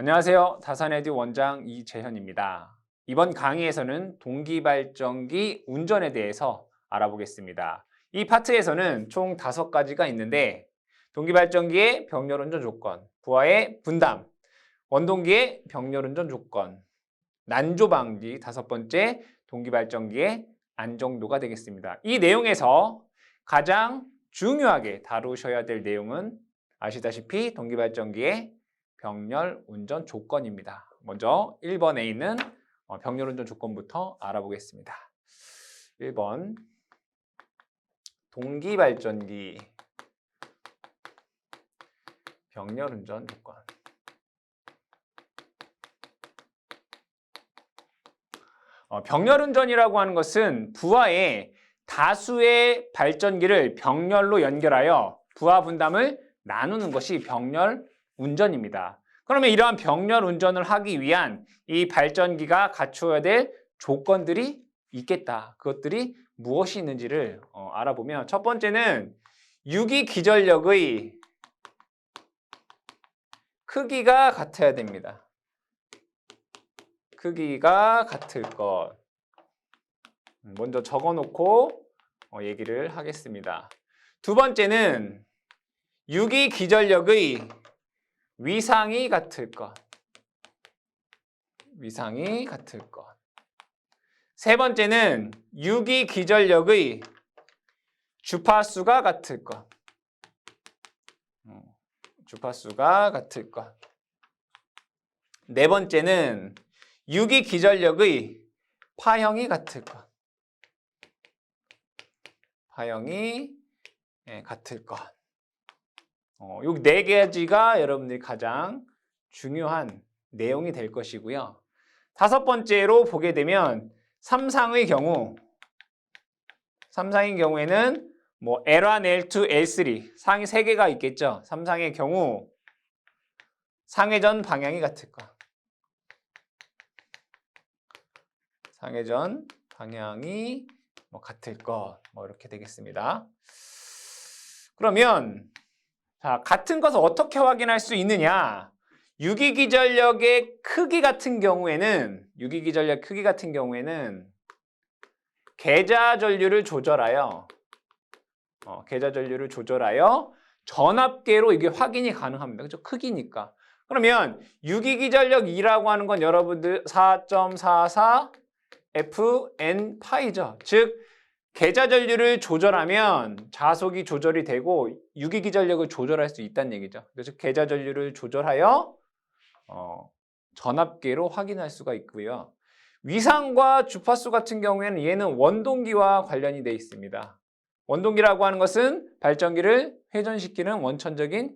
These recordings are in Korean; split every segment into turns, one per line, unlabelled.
안녕하세요. 다산에듀 원장 이재현입니다. 이번 강의에서는 동기발전기 운전에 대해서 알아보겠습니다. 이 파트에서는 총 5가지가 있는데 동기발전기의 병렬운전 조건, 부하의 분담, 원동기의 병렬운전 조건, 난조방지 5번째 동기발전기의 안정도가 되겠습니다. 이 내용에서 가장 중요하게 다루셔야 될 내용은 아시다시피 동기발전기의 병렬운전 조건입니다. 먼저 1번에 있는 병렬운전 조건부터 알아보겠습니다. 1번 동기발전기 병렬운전 조건. 병렬운전이라고 하는 것은 부하의 다수의 발전기를 병렬로 연결하여 부하 분담을 나누는 것이 병렬운전입니다. 그러면 이러한 병렬운전을 하기 위한 이 발전기가 갖추어야 될 조건들이 있겠다. 그것들이 무엇이 있는지를 알아보면 첫 번째는 유기기전력의 크기가 같아야 됩니다. 크기가 같을 것. 먼저 적어놓고 얘기를 하겠습니다. 두 번째는 유기기전력의 위상이 같을 것. 위상이 같을 것. 세 번째는 유기기전력의 주파수가 같을 것. 주파수가 같을 것. 네 번째는 유기기전력의 파형이 같을 것. 파형이 같을 것. 요 4가지가 여러분들이 가장 중요한 내용이 될 것이고요. 5번째로 보게 되면 삼상의 경우에는 뭐 L1, L2, L3 상이 3개가 있겠죠. 삼상의 경우 상회전 방향이 같을 것. 상회전 방향이 같을 것. 이렇게 되겠습니다. 그러면 자, 같은 것을 어떻게 확인할 수 있느냐? 유기기전력의 크기 같은 경우에는 계좌 전류를 조절하여 전압계로 이게 확인이 가능합니다. 그죠? 크기니까. 그러면 유기기전력 2라고 하는 건 여러분들 4.44 FN 파이죠. 즉 계좌 전류를 조절하면 자속이 조절이 되고 유기기전력을 조절할 수 있다는 얘기죠. 그래서 계좌 전류를 조절하여 전압계로 확인할 수가 있고요. 위상과 주파수 같은 경우에는 얘는 원동기와 관련이 되어 있습니다. 원동기라고 하는 것은 발전기를 회전시키는 원천적인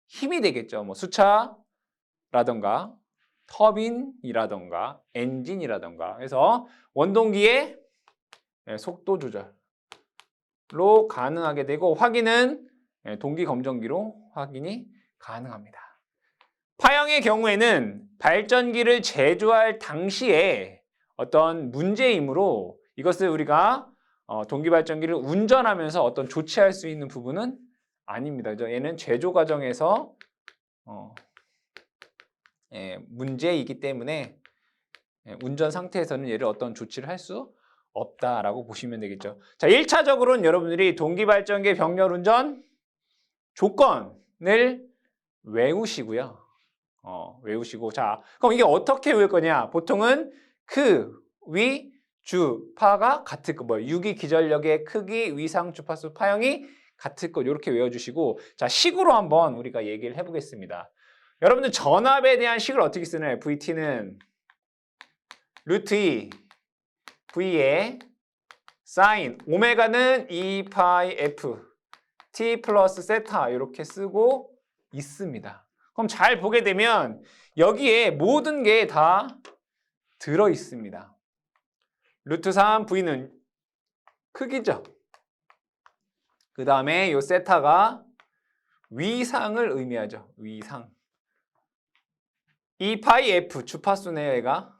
힘이 되겠죠. 뭐 수차라던가 터빈이라던가 엔진이라던가. 그래서 원동기의 속도 조절로 가능하게 되고 확인은 동기 검정기로 확인이 가능합니다. 파형의 경우에는 발전기를 제조할 당시에 어떤 문제이므로 이것을 우리가 동기발전기를 운전하면서 어떤 조치할 수 있는 부분은 아닙니다. 그죠? 얘는 제조 과정에서 문제이기 때문에 운전 상태에서는 얘를 어떤 조치를 할 수 없다라고 보시면 되겠죠. 자, 1차적으로는 여러분들이 동기발전기의 병렬운전 조건을 외우시고요. 외우시고 자, 그럼 이게 어떻게 외울 거냐? 보통은 위, 주, 파가 같을 것. 유기기전력의 크기, 위상, 주파수, 파형이 같을 것. 이렇게 외워주시고 자, 식으로 한번 우리가 얘기를 해보겠습니다. 여러분들 전압에 대한 식을 어떻게 쓰나요? VT는 루트 2 V의 사인 오메가는 2파이 F T 플러스 세타 이렇게 쓰고 있습니다. 그럼 잘 보게 되면 여기에 모든 게 다 들어 있습니다. 루트 3 V는 크기죠. 그 다음에 이 세타가 위상을 의미하죠. 위상. 2파이 F 주파수네요, 얘가.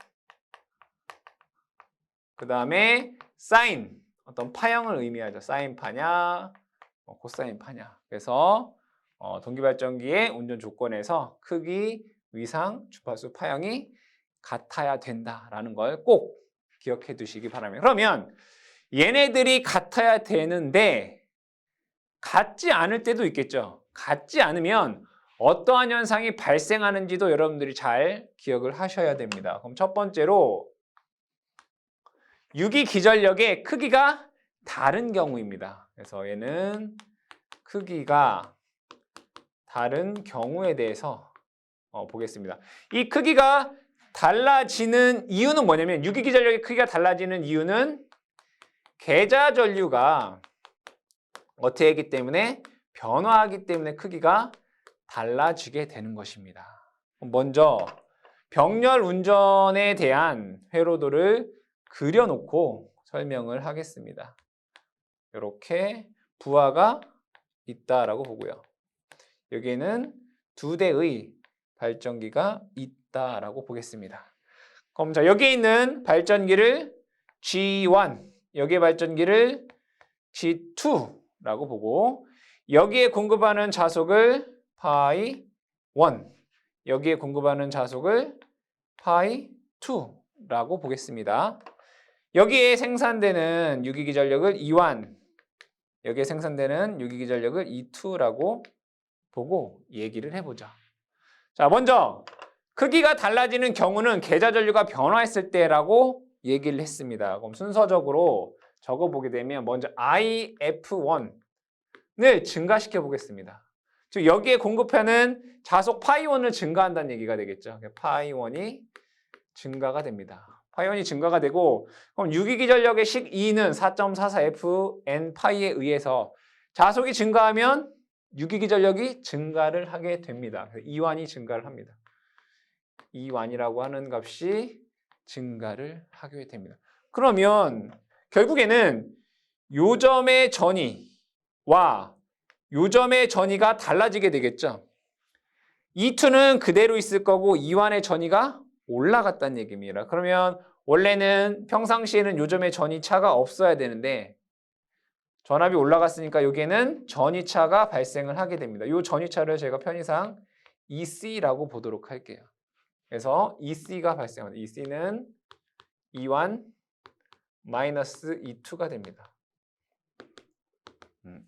그 다음에 사인, 어떤 파형을 의미하죠. 사인 파냐, 코사인 파냐. 그래서 동기발전기의 운전 조건에서 크기, 위상, 주파수, 파형이 같아야 된다라는 걸 꼭 기억해 두시기 바랍니다. 그러면 얘네들이 같아야 되는데 같지 않을 때도 있겠죠. 같지 않으면 어떠한 현상이 발생하는지도 여러분들이 잘 기억을 하셔야 됩니다. 그럼 첫 번째로 유기기전력의 크기가 다른 경우입니다. 그래서 얘는 크기가 다른 경우에 대해서 보겠습니다. 이 크기가 달라지는 이유는 뭐냐면 유기기전력의 크기가 달라지는 이유는 계좌전류가 어떻게 하기 때문에 변화하기 때문에 크기가 달라지게 되는 것입니다. 먼저 병렬 운전에 대한 회로도를 그려놓고 설명을 하겠습니다. 이렇게 부하가 있다라고 보고요. 여기에는 2대의 발전기가 있다라고 보겠습니다. 그럼 자, 여기에 있는 발전기를 G1, 여기에 발전기를 G2라고 보고 여기에 공급하는 자속을 파이 1, 여기에 공급하는 자속을 파이 2라고 보겠습니다. 여기에 생산되는 유기기전력을 E1, 여기에 생산되는 유기기전력을 E2라고 보고 얘기를 해보자. 자, 먼저 크기가 달라지는 경우는 계좌전류가 변화했을 때라고 얘기를 했습니다. 그럼 순서적으로 적어보게 되면 먼저 IF1을 증가시켜 보겠습니다. 즉 여기에 공급하는 자속 파이1을 증가한다는 얘기가 되겠죠. 파이1이 증가가 됩니다. 파이1이 증가가 되고 그럼 유기기전력의 식 E는 4.44Fn 파이에 의해서 자속이 증가하면 유기기전력이 증가를 하게 됩니다. E1이 증가를 합니다. E1이라고 하는 값이 증가를 하게 됩니다. 그러면 결국에는 요점의 전이와 요점의 전이가 달라지게 되겠죠. E2는 그대로 있을 거고 E1의 전이가 올라갔다는 얘기입니다. 그러면 원래는 평상시에는 요점의 전이차가 없어야 되는데 전압이 올라갔으니까 여기에는 전이차가 발생을 하게 됩니다. 이 전이차를 제가 편의상 EC라고 보도록 할게요. 그래서 EC가 발생합니다. EC는 E1 마이너스 E2가 됩니다.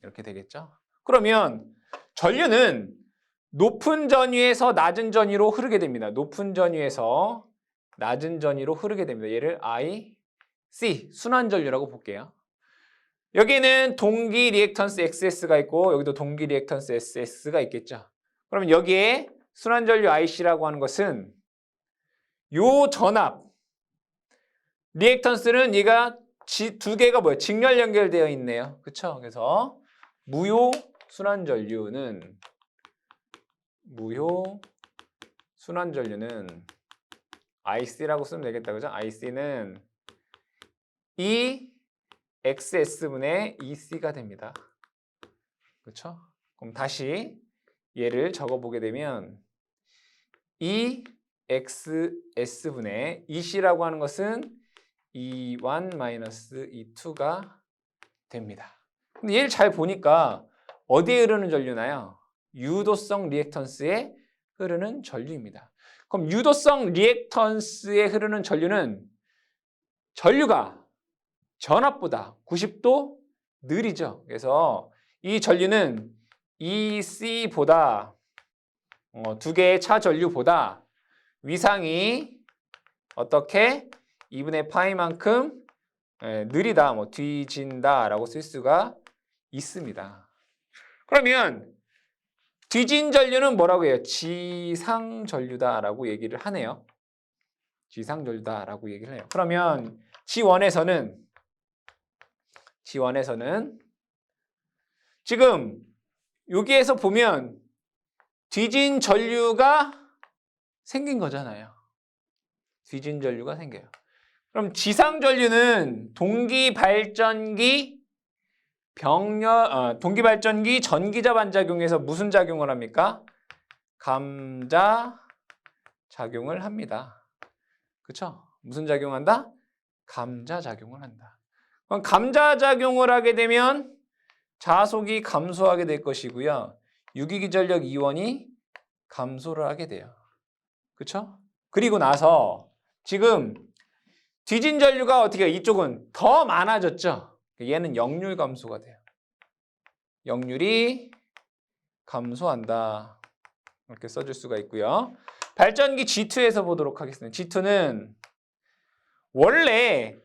이렇게 되겠죠? 그러면 전류는 높은 전위에서 낮은 전위로 흐르게 됩니다. 높은 전위에서 낮은 전위로 흐르게 됩니다. 얘를 IC, 순환전류라고 볼게요. 여기에는 동기 리액턴스 XS가 있고 여기도 동기 리액턴스 SS가 있겠죠. 그러면 여기에 순환전류 IC라고 하는 것은 요 전압, 리액턴스는 얘가 두 개가 뭐예요? 직렬 연결되어 있네요. 그렇죠? 그래서 무효 순환전류는 IC라고 쓰면 되겠다. 그죠? IC는 이 XS분의 EC가 됩니다. 그렇죠? 그럼 다시 얘를 적어보게 되면 이 XS분의 EC라고 하는 것은 E1-E2가 됩니다. 근데 얘를 잘 보니까 어디에 흐르는 전류나요? 유도성 리액턴스에 흐르는 전류입니다. 그럼 유도성 리액턴스에 흐르는 전류는 전류가 전압보다 90도 느리죠. 그래서 이 전류는 EC보다 두 개의 차 전류보다 위상이 어떻게 2분의 파이만큼 느리다, 뒤진다라고 쓸 수가 있습니다. 그러면 뒤진 전류는 뭐라고 해요? 지상전류다라고 얘기를 하네요. 지상전류다라고 얘기를 해요. 그러면 G1에서는 지금 여기에서 보면 뒤진 전류가 생긴 거잖아요. 뒤진 전류가 생겨요. 그럼 지상 전류는 동기 발전기 전기자 반작용에서 무슨 작용을 합니까? 감자 작용을 합니다. 그렇죠? 무슨 작용한다? 감자 작용을 한다. 그럼 감자 작용을 하게 되면 자속이 감소하게 될 것이고요. 유기기전력 이원이 감소를 하게 돼요. 그쵸? 그리고 나서 지금 뒤진 전류가 어떻게 해요? 이쪽은 더 많아졌죠? 얘는 역률 감소가 돼요. 역률이 감소한다. 이렇게 써줄 수가 있고요. 발전기 G2에서 보도록 하겠습니다. G2는 원래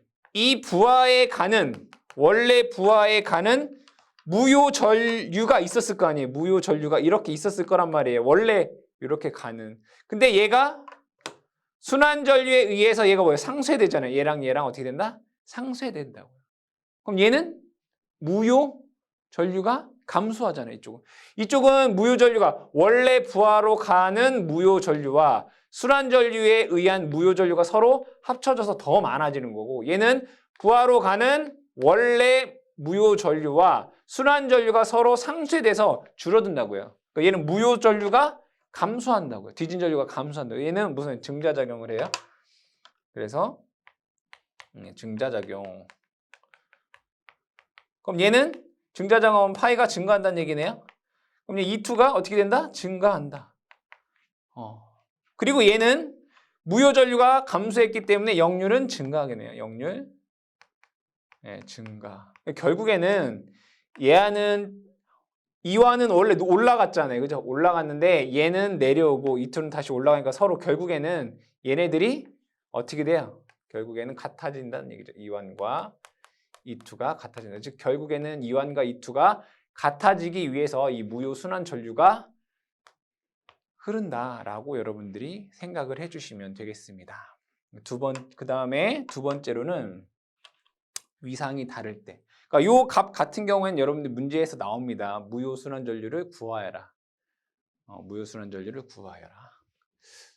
부하에 가는 무효 전류가 있었을 거 아니에요. 무효 전류가 이렇게 있었을 거란 말이에요. 원래 이렇게 가는. 근데 얘가 순환 전류에 의해서 얘가 뭐예요? 상쇄되잖아요. 얘랑 어떻게 된다? 상쇄된다고요. 그럼 얘는 무효 전류가 감소하잖아요. 이쪽은 무효 전류가 원래 부하로 가는 무효 전류와 순환 전류에 의한 무효 전류가 서로 합쳐져서 더 많아지는 거고, 얘는 부하로 가는 원래 무효 전류와 순환 전류가 서로 상쇄돼서 줄어든다고요. 그러니까 얘는 무효 전류가 감소한다고요. 뒤진 전류가 감소한다고요. 얘는 무슨 증자작용을 해요. 그래서 증자작용. 그럼 얘는 증자작용하면 파이가 증가한다는 얘기네요. 그럼 E2가 어떻게 된다? 증가한다. 그리고 얘는 무효 전류가 감소했기 때문에 역률은 증가하겠네요. 역률 증가. 결국에는 이와는 원래 올라갔잖아요. 그죠? 올라갔는데 얘는 내려오고 E2는 다시 올라가니까 서로 결국에는 얘네들이 어떻게 돼요? 결국에는 같아진다는 얘기죠. E1과 E2가 같아진다. 즉 결국에는 E1과 E2가 같아지기 위해서 이 무효 순환 전류가 흐른다라고 여러분들이 생각을 해주시면 되겠습니다. 그 다음에 두 번째로는 위상이 다를 때. 그러니까 요 값 같은 경우에는 여러분들 문제에서 나옵니다. 무효 순환 전류를 구하여라. 무효 순환 전류를 구하여라.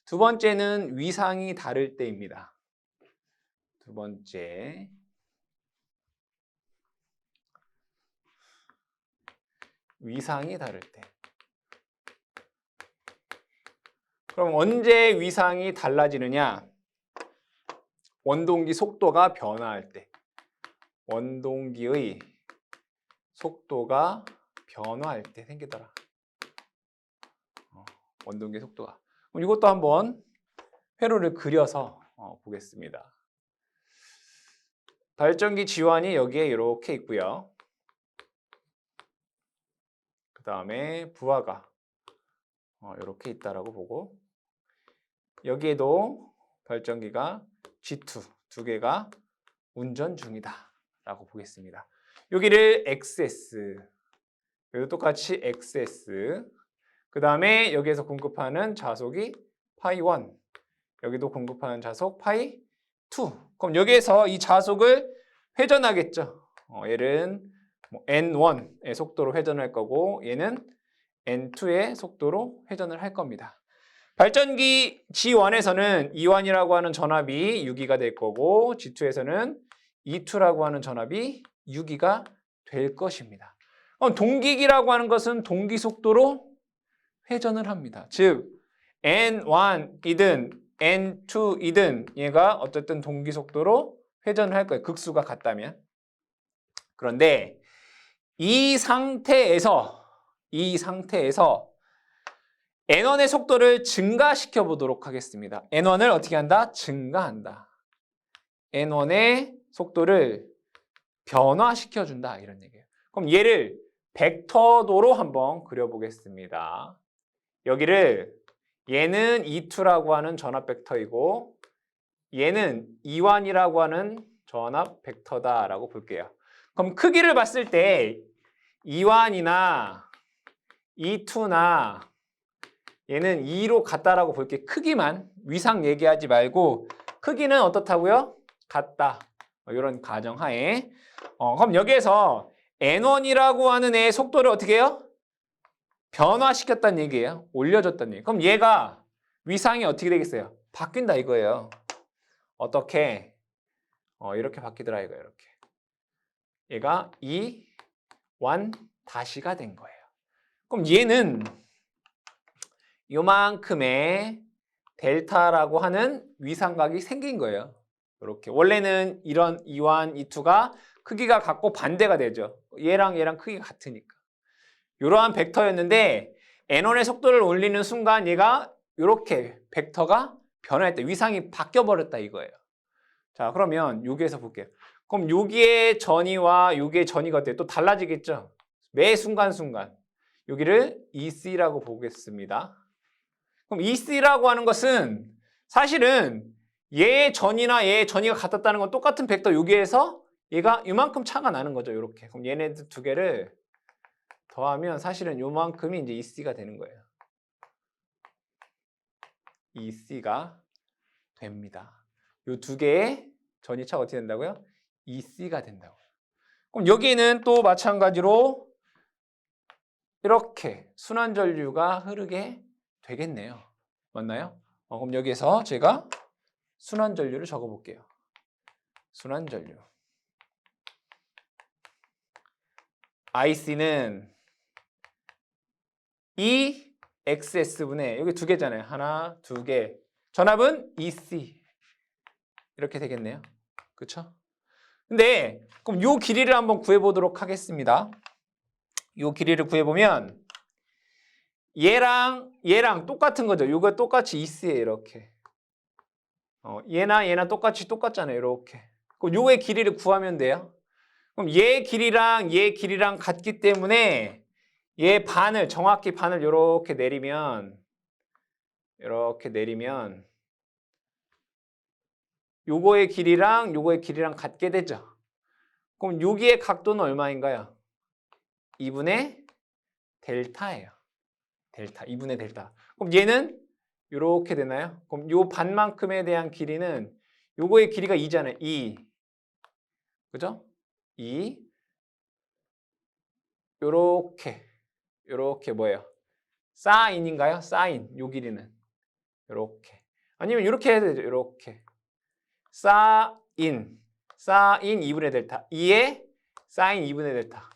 두 번째는 위상이 다를 때입니다. 두 번째. 위상이 다를 때. 그럼 언제 위상이 달라지느냐? 원동기 속도가 변화할 때. 원동기의 속도가 변화할 때 생기더라. 원동기 속도가. 그럼 이것도 한번 회로를 그려서 보겠습니다. 발전기 지환이 여기에 이렇게 있고요. 그 다음에 부하가 이렇게 있다라고 보고, 여기에도 발전기가 G2 두 개가 운전 중이다 라고 보겠습니다. 여기를 XS, 여기도 똑같이 XS, 그 다음에 여기에서 공급하는 자속이 파이1, 여기도 공급하는 자속 파이2. 그럼 여기에서 이 자속을 회전하겠죠. 얘는 N1의 속도로 회전할 거고, 얘는 N2의 속도로 회전을 할 겁니다. 발전기 G1에서는 E1이라고 하는 전압이 6기가 될 거고, G2에서는 E2라고 하는 전압이 6기가 될 것입니다. 동기기라고 하는 것은 동기 속도로 회전을 합니다. 즉 N1이든 N2이든 얘가 어쨌든 동기 속도로 회전을 할 거예요. 극수가 같다면. 그런데 이 상태에서 N1의 속도를 증가시켜 보도록 하겠습니다. N1을 어떻게 한다? 증가한다. N1의 속도를 변화시켜 준다 이런 얘기예요. 그럼 얘를 벡터도로 한번 그려보겠습니다. 여기를 얘는 E2라고 하는 전압 벡터이고 얘는 E1이라고 하는 전압 벡터다라고 볼게요. 그럼 크기를 봤을 때 E1이나 E2나 얘는 2로 같다라고 볼게. 크기만, 위상 얘기하지 말고 크기는 어떻다고요? 같다. 이런 가정하에. 그럼 여기에서 N1이라고 하는 애의 속도를 어떻게 해요? 변화시켰다는 얘기예요. 올려줬다는 얘기예요. 그럼 얘가 위상이 어떻게 되겠어요? 바뀐다 이거예요. 어떻게? 이렇게 바뀌더라 이거예요. 이렇게. 얘가 E1 다시가 된 거예요. 그럼 얘는 요만큼의 델타라고 하는 위상각이 생긴 거예요. 이렇게. 원래는 이런 E1, E2가 크기가 같고 반대가 되죠. 얘랑 크기가 같으니까. 이러한 벡터였는데 N1의 속도를 올리는 순간 얘가 이렇게 벡터가 변화했다. 위상이 바뀌어버렸다 이거예요. 자, 그러면 여기에서 볼게요. 그럼 여기의 전이와 여기의 전이가 어때요? 또 달라지겠죠? 매 순간순간. 여기를 EC라고 보겠습니다. 그럼 EC라고 하는 것은 사실은 얘의 전이나 얘의 전이가 같았다는 건 똑같은 벡터 여기에서 얘가 이만큼 차가 나는 거죠. 이렇게. 그럼 얘네들 두 개를 더하면 사실은 요만큼이 이제 EC가 되는 거예요. EC가 됩니다. 요 두 개의 전이 차가 어떻게 된다고요? EC가 된다고요. 그럼 여기는 또 마찬가지로 이렇게 순환전류가 흐르게 되겠네요. 맞나요? 그럼 여기에서 제가 순환전류를 적어볼게요. 순환전류. IC는 EXS분의 여기 두 개잖아요. 하나, 두 개. 전압은 EC. 이렇게 되겠네요. 그렇죠? 근데 그럼 요 길이를 한번 구해보도록 하겠습니다. 요 길이를 구해보면 얘랑 똑같은 거죠. 요거 똑같이 EC예요. 이렇게. 얘나 똑같잖아요. 이렇게. 그럼 요의 길이를 구하면 돼요. 그럼 얘 길이랑 얘 길이랑 같기 때문에 얘 반을 정확히 반을 이렇게 내리면 요거의 길이랑 같게 되죠. 그럼 여기의 각도는 얼마인가요? 2분의 델타예요. 델타, 2분의 델타. 그럼 얘는 이렇게 되나요? 그럼 요 반만큼에 대한 길이는 요거의 길이가 2잖아요. 2. 그죠? 2. 요렇게 뭐예요? 사인인가요? 사인. 요 길이는. 요렇게. 아니면 이렇게 해야 되죠. 요렇게. 사인 2분의 델타. 2에 사인 2분의 델타.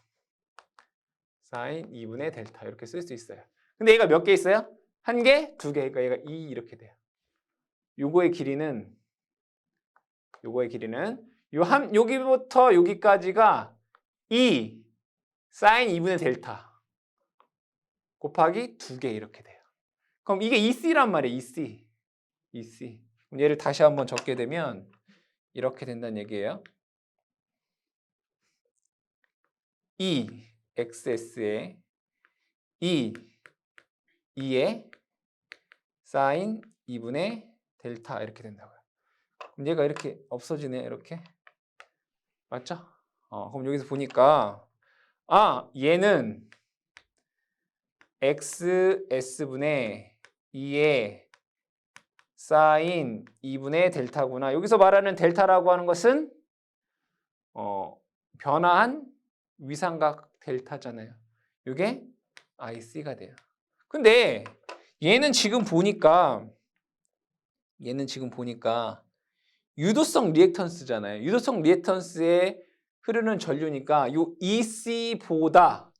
사인 2분의 델타. 이렇게 쓸 수 있어요. 근데 얘가 몇 개 있어요? 한 개, 두 개. 그러니까 얘가 2 이렇게 돼요. 요거의 길이는 여기부터 여기까지가 2 사인 2분의 델타 곱하기 2개 이렇게 돼요. 그럼 이게 EC란 말이에요. EC. 그럼 얘를 다시 한번 적게 되면 이렇게 된다는 얘기예요. EXS에 2에 사인 2분의 델타 이렇게 된다고요. 그럼 얘가 이렇게 없어지네. 이렇게. 맞죠? 그럼 여기서 보니까 얘는 XS분의 2에 사인 2분의 델타구나. 여기서 말하는 델타라고 하는 것은 변화한 위삼각 델타잖아요. 이게 IC가 돼요. 근데 얘는 지금 보니까 유도성 리액턴스잖아요. 유도성 리액턴스에 흐르는 전류니까 요 EC보다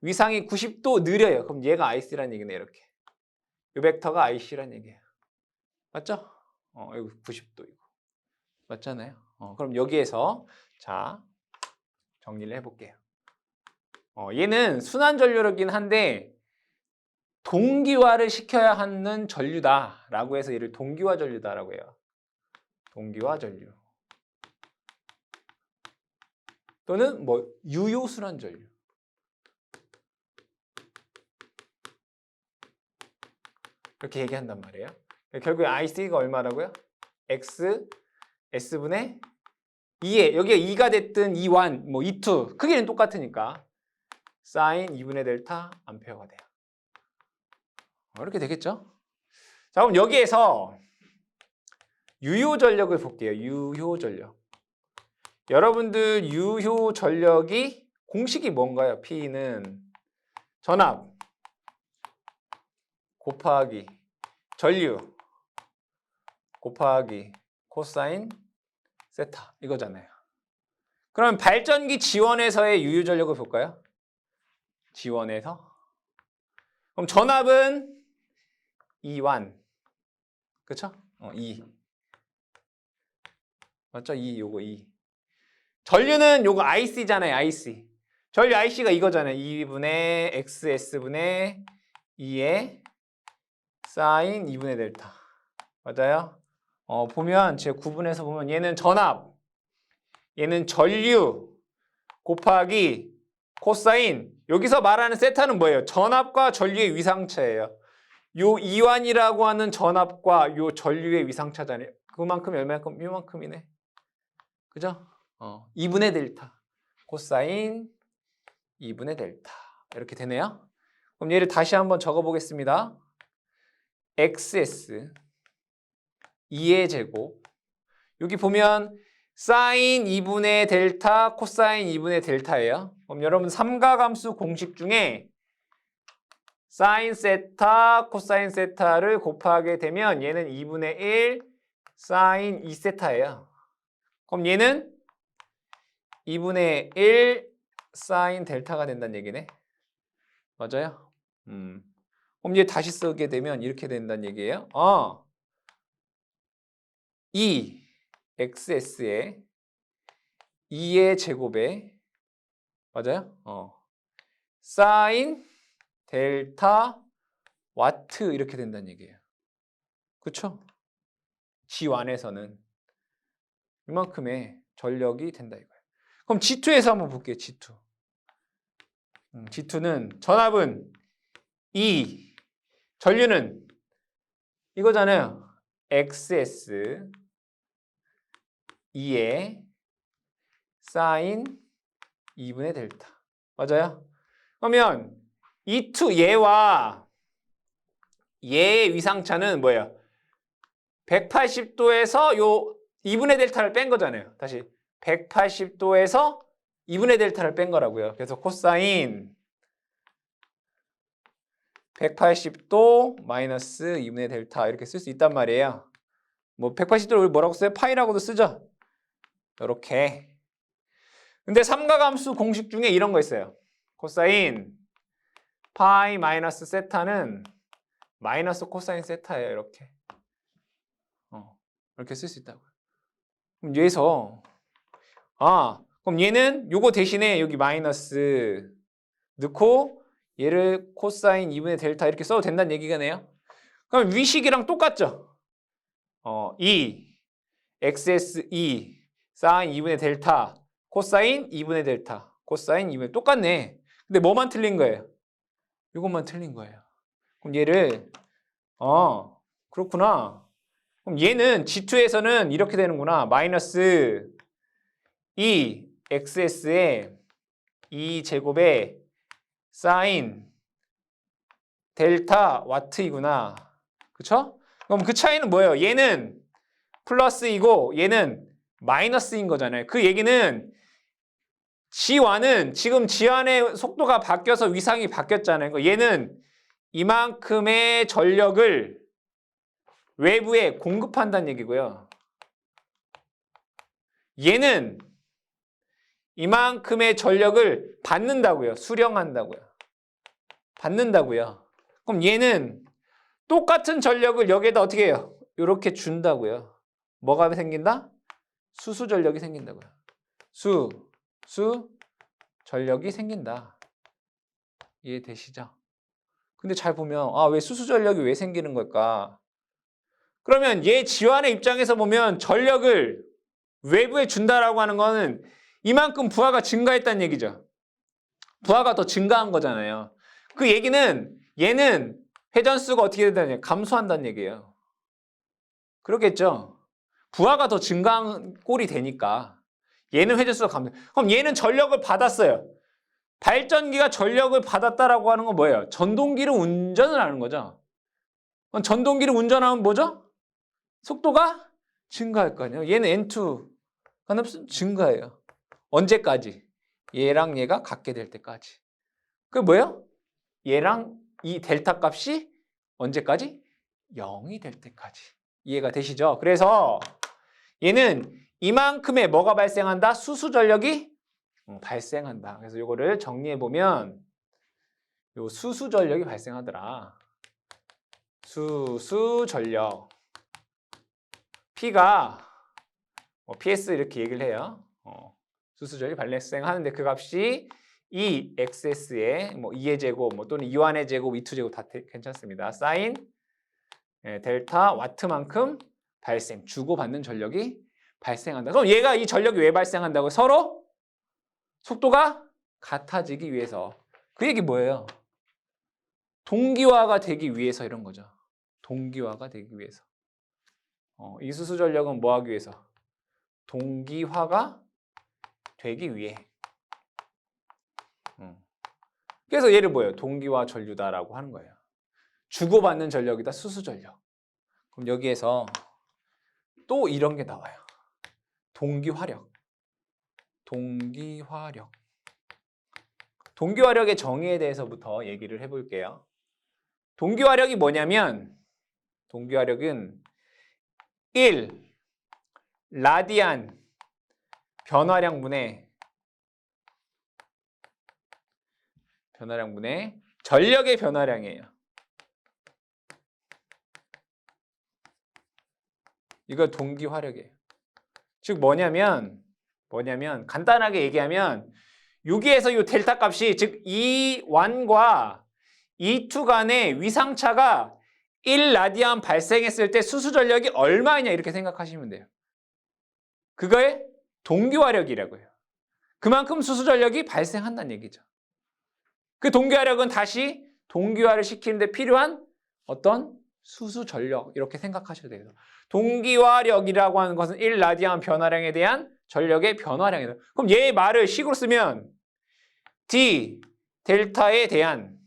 위상이 90도 느려요. 그럼 얘가 IC라는 얘기네. 이렇게. 요 벡터가 IC라는 얘기예요. 맞죠? 여기 90도이고. 맞잖아요. 그럼 여기에서 자 정리를 해볼게요. 얘는 순환전류이긴 한데 동기화를 시켜야 하는 전류다라고 해서 얘를 동기화 전류다라고 해요. 동기화 전류. 또는 뭐 유효 순환전류. 이렇게 얘기한단 말이에요. 결국에 IC가 얼마라고요? X S분의 2에 여기가 2가 됐든 2완, 뭐 2, 크기는 똑같으니까 사인 2분의 델타 암페어가 돼요. 이렇게 되겠죠? 자, 그럼 여기에서 유효 전력을 볼게요. 유효 전력. 여러분들 유효 전력이 공식이 뭔가요? P는 전압 곱하기 전류 곱하기 코사인 세타 이거잖아요. 그럼 발전기 지원에서의 유효 전력을 볼까요? 지원에서. 그럼 전압은 2완. 그쵸? 2. 맞죠? 요거 2. 전류는 요거 IC잖아요. IC. 전류 IC가 이거잖아요. 2분의 XS분의 2의 사인 2분의 델타. 맞아요? 보면 제 구분해서 보면 얘는 전압, 얘는 전류 곱하기 코사인. 여기서 말하는 세타는 뭐예요? 전압과 전류의 위상차예요. 요 이완이라고 하는 전압과 요 전류의 위상차잖아요. 그만큼 얼마만큼? 요만큼이네. 그죠? 2분의 델타. 코사인 2분의 델타. 이렇게 되네요. 그럼 얘를 다시 한번 적어보겠습니다. XS 2의 제곱. 여기 보면 사인 2분의 델타, 코사인 2분의 델타예요. 그럼 여러분 삼각함수 공식 중에 사인 세타, 코사인 세타를 곱하게 되면 얘는 2분의 1 사인 2세타예요. 그럼 얘는 2분의 1 사인 델타가 된다는 얘기네. 맞아요? 그럼 얘 다시 쓰게 되면 이렇게 된다는 얘기예요. 2 XS에 2의 제곱에 맞아요? 사인 델타 와트 이렇게 된다는 얘기예요. 그렇죠? G1에서는 이만큼의 전력이 된다 이거예요. 그럼 G2에서 한번 볼게요. G2. G2는 전압은 2, 전류는 이거잖아요. XS 2에 사인 2분의 델타. 맞아요? 그러면 E2 얘와 얘의 위상차는 뭐예요? 180도에서 요 2분의 델타를 뺀 거잖아요. 다시 180도에서 2분의 델타를 뺀 거라고요. 그래서 코사인 180도 마이너스 2분의 델타 이렇게 쓸 수 있단 말이에요. 뭐 180도를 뭐라고 써요? 파이라고도 쓰죠. 이렇게. 근데 삼각함수 공식 중에 이런 거 있어요. 코사인 파이 마이너스 세타는 마이너스 코사인 세타예요. 이렇게. 이렇게 쓸 수 있다고요. 그럼 여기서 그럼 얘는 요거 대신에 여기 마이너스 넣고 얘를 코사인 2분의 델타 이렇게 써도 된다는 얘기가네요. 그럼 위식이랑 똑같죠? 2 XS2 사인 2분의 델타 코사인 2분의 델타 코사인 2분의 똑같네. 근데 뭐만 틀린 거예요? 이것만 틀린 거예요. 그럼 얘를 그렇구나. 그럼 얘는 G2에서는 이렇게 되는구나. 마이너스 2 XS에 2제곱에 사인 델타 와트이구나. 그쵸? 그럼 그 차이는 뭐예요? 얘는 플러스이고 얘는 마이너스인 거잖아요. 그 얘기는 G1은 지금 G1의 속도가 바뀌어서 위상이 바뀌었잖아요. 얘는 이만큼의 전력을 외부에 공급한다는 얘기고요. 얘는 이만큼의 전력을 받는다고요. 수령한다고요. 받는다고요. 그럼 얘는 똑같은 전력을 여기에다 어떻게 해요? 이렇게 준다고요. 뭐가 생긴다? 수수 전력이 생긴다고요. 수 전력이 생긴다. 이해되시죠? 근데 잘 보면 왜 수수 전력이 왜 생기는 걸까? 그러면 얘 지환의 입장에서 보면 전력을 외부에 준다라고 하는 거는 이만큼 부하가 증가했다는 얘기죠. 부하가 더 증가한 거잖아요. 그 얘기는 얘는 회전수가 어떻게 된다는 감소한다는 얘기예요. 그렇겠죠? 부하가 더 증가한 꼴이 되니까 얘는 회전수가 감소. 그럼 얘는 전력을 받았어요. 발전기가 전력을 받았다라고 하는 건 뭐예요? 전동기를 운전을 하는 거죠. 그럼 전동기를 운전하면 뭐죠? 속도가 증가할 거 아니에요. 얘는 N2가 증가해요. 언제까지? 얘랑 얘가 같게 될 때까지. 그게 뭐예요? 얘랑 이 델타 값이 언제까지? 0이 될 때까지. 이해가 되시죠? 그래서 얘는 이만큼의 뭐가 발생한다? 수수 전력이 발생한다. 그래서 이거를 정리해 보면 요 수수 전력이 발생하더라. 수수 전력. P가 PS 이렇게 얘기를 해요. 수수 전력이 발생하는데 그 값이 2XS에 2의 제곱 또는 2완의 제곱, 2투 제곱 다 괜찮습니다. 사인 델타 와트만큼 발생, 주고받는 전력이 발생한다. 그럼 얘가 이 전력이 왜 발생한다고? 서로 속도가 같아지기 위해서. 그 얘기 뭐예요? 동기화가 되기 위해서 이런 거죠. 동기화가 되기 위해서. 이 수수 전력은 뭐 하기 위해서? 동기화가 되기 위해. 그래서 얘를 뭐예요? 동기화 전류다라고 하는 거예요. 주고받는 전력이다, 수수 전력. 그럼 여기에서 또 이런 게 나와요. 동기화력. 동기화력. 동기화력의 정의에 대해서부터 얘기를 해볼게요. 동기화력이 뭐냐면 동기화력은 1 라디안 변화량분의 전력의 변화량이에요. 이거 동기화력이에요. 즉 뭐냐면 간단하게 얘기하면 여기에서 이 델타 값이 즉 E1과 E2 간의 위상차가 1라디안 발생했을 때 수수 전력이 얼마냐 이렇게 생각하시면 돼요. 그거의 동기화력이라고요. 그만큼 수수 전력이 발생한다는 얘기죠. 그 동기화력은 다시 동기화를 시키는 데 필요한 어떤 수수 전력 이렇게 생각하셔도 돼요. 동기화력이라고 하는 것은 1라디안 변화량에 대한 전력의 변화량이다. 그럼 얘의 말을 식으로 쓰면 D 델타에 대한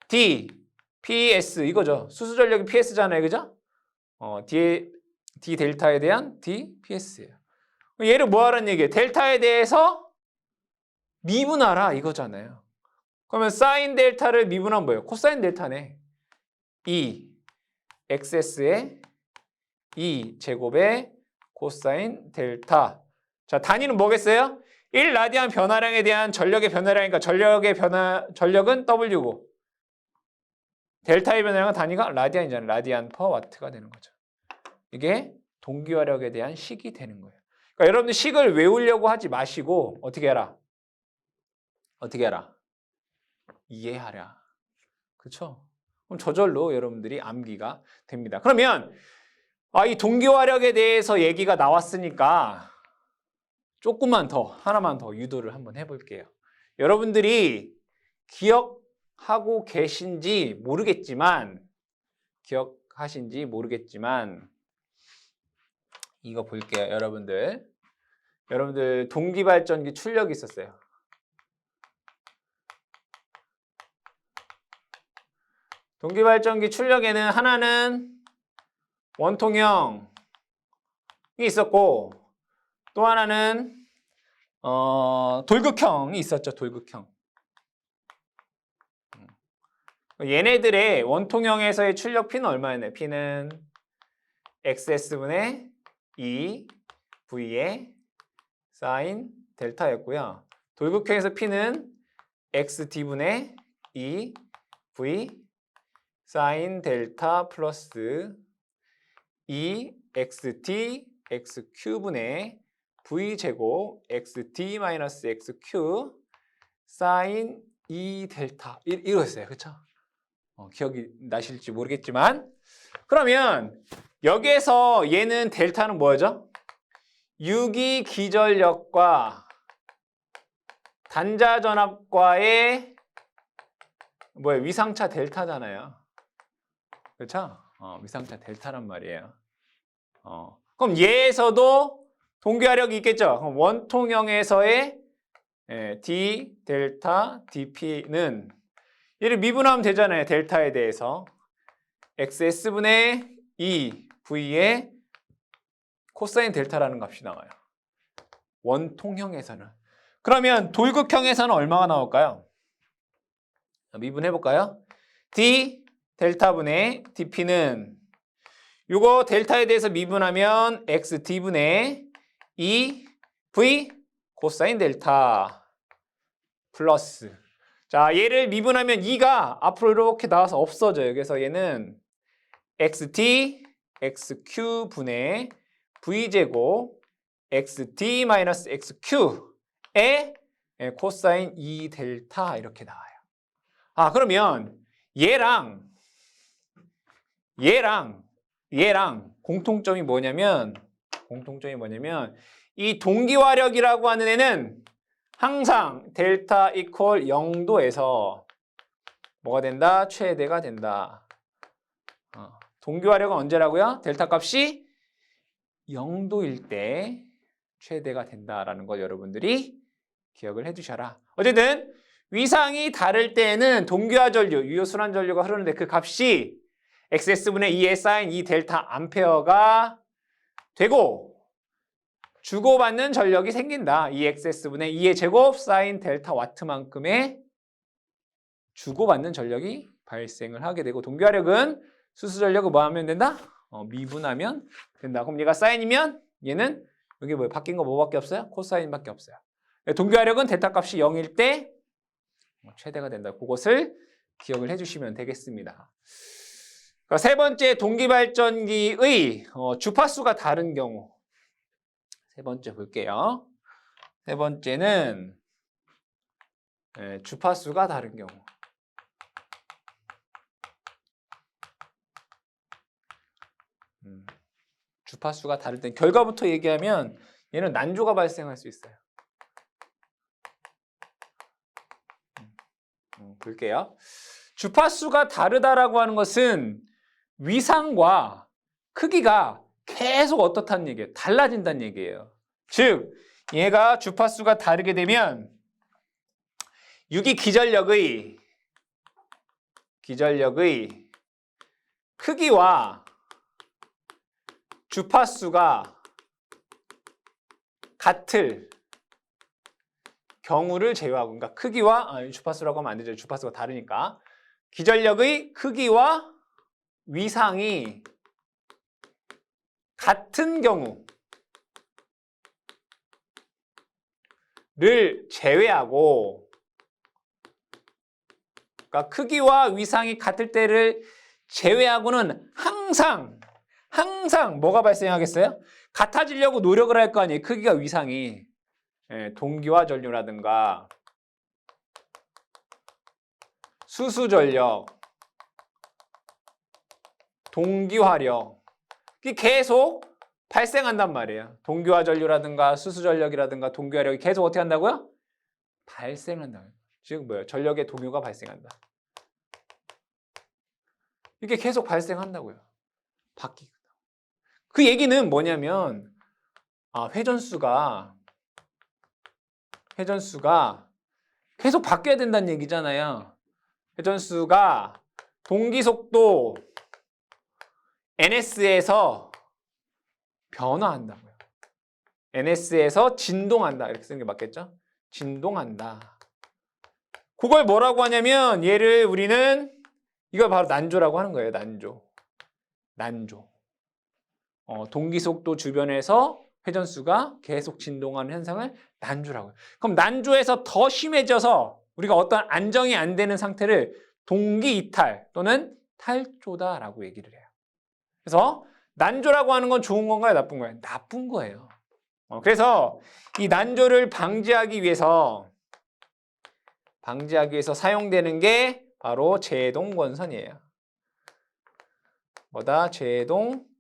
D PS 이거죠. 수수 전력이 PS잖아요. 그죠? D 델타에 대한 D PS예요. 얘를 뭐 하라는 얘기예요? 델타에 대해서 미분하라 이거잖아요. 그러면 사인 델타를 미분하면 뭐예요? 코사인 델타네. E XS의 E 제곱의 코사인 델타. 자, 단위는 뭐겠어요? 1라디안 변화량에 대한 전력의 변화량이니까 전력은 W고 델타의 변화량은 단위가 라디안이잖아요. 라디안 퍼 와트가 되는 거죠. 이게 동기화력에 대한 식이 되는 거예요. 그러니까 여러분들 식을 외우려고 하지 마시고 어떻게 해라? 이해하라. 그렇죠? 그럼 저절로 여러분들이 암기가 됩니다. 그러면 이 동기화력에 대해서 얘기가 나왔으니까 하나만 더 유도를 한번 해볼게요. 여러분들이 기억하고 계신지 모르겠지만 이거 볼게요. 여러분들 동기발전기 출력이 있었어요. 동기발전기 출력에는 하나는 원통형이 있었고 또 하나는 돌극형이 있었죠. 돌극형. 얘네들의 원통형에서의 출력 P는 얼마였나요? P는 XS분의 2 V의 사인 델타였고요. 돌극형에서 P는 XD분의 2 V 사인 델타 플러스 2XD XQ분의 V제곱 XD 마이너스 XQ 사인 2델타 이거였어요. 그렇죠? 기억이 나실지 모르겠지만 그러면 여기에서 얘는 델타는 뭐죠? 유기 기전력과 단자전압과의 위상차 델타잖아요. 그렇죠? 위상차 델타란 말이에요. 그럼 얘에서도 동기화력이 있겠죠? 그럼 원통형에서의 D, 델타, DP는 얘를 미분하면 되잖아요. 델타에 대해서. XS분의 2 V의 코사인 델타라는 값이 나와요. 원통형에서는. 그러면 돌극형에서는 얼마가 나올까요? 미분해볼까요? D, 델타분의 DP는 이거 델타에 대해서 미분하면 XD분의 2 V 코사인 델타 플러스 자 얘를 미분하면 2가 앞으로 이렇게 나와서 없어져요. 그래서 얘는 XD XQ분의 V제곱 XD 마이너스 XQ의 코사인 2델타 이렇게 나와요. 그러면 얘랑 얘랑 공통점이 뭐냐면 이 동기화력이라고 하는 애는 항상 델타 이퀄 0도에서 뭐가 된다? 최대가 된다. 동기화력은 언제라고요? 델타 값이 0도일 때 최대가 된다라는 걸 여러분들이 기억을 해두셔라. 어쨌든 위상이 다를 때에는 동기화 전류, 유효순환 전류가 흐르는데 그 값이 XS분의 2의 사인 2 델타 암페어가 되고 주고받는 전력이 생긴다. 2XS분의 2의 제곱 사인 델타 와트만큼의 주고받는 전력이 발생을 하게 되고 동기화력은 수수 전력을 뭐 하면 된다? 미분하면 된다. 그럼 얘가 사인이면 얘는 여기 뭐 바뀐 거 뭐밖에 없어요? 코사인밖에 없어요. 동기화력은 델타 값이 0일 때 최대가 된다. 그것을 기억을 해주시면 되겠습니다. 세 번째 동기발전기의 주파수가 다른 경우. 세 번째 볼게요. 세 번째는 주파수가 다른 경우. 주파수가 다를 땐 결과부터 얘기하면 얘는 난조가 발생할 수 있어요. 볼게요. 주파수가 다르다라고 하는 것은 위상과 크기가 계속 어떻다는 얘기예요. 달라진다는 얘기예요. 즉 얘가 주파수가 다르게 되면 유기 기전력의 크기와 주파수가 같을 경우를 제외하고, 그러니까 크기와 주파수라고 하면 안 되죠. 주파수가 다르니까. 기전력의 크기와 위상이 같은 경우를 제외하고, 그러니까 크기와 위상이 같을 때를 제외하고는 항상 뭐가 발생하겠어요? 같아지려고 노력을 할 거 아니에요. 크기가 위상이. 동기화 전류라든가 수수 전력, 동기화력 이게 계속 발생한단 말이에요. 동기화 전류라든가 수수 전력이라든가 동기화력이 계속 어떻게 한다고요? 발생한다. 즉 뭐예요? 전력의 동요가 발생한다. 이게 계속 발생한다고요. 바뀌고. 그 얘기는 뭐냐면 회전수가 계속 바뀌어야 된다는 얘기잖아요. 회전수가 동기속도 ns에서 변화한다고요. ns에서 진동한다. 이렇게 쓰는 게 맞겠죠? 진동한다. 그걸 뭐라고 하냐면 얘를 우리는 이걸 바로 난조라고 하는 거예요. 난조. 동기속도 주변에서 회전수가 계속 진동하는 현상을 난조라고 해요. 그럼 난조에서 더 심해져서 우리가 어떤 안정이 안 되는 상태를 동기이탈 또는 탈조다라고 얘기를 해요. 그래서 난조라고 하는 건 좋은 건가요? 나쁜 거예요? 나쁜 거예요. 그래서 이 난조를 방지하기 위해서 사용되는 게 바로 제동권선이에요. 뭐다? 제동권선.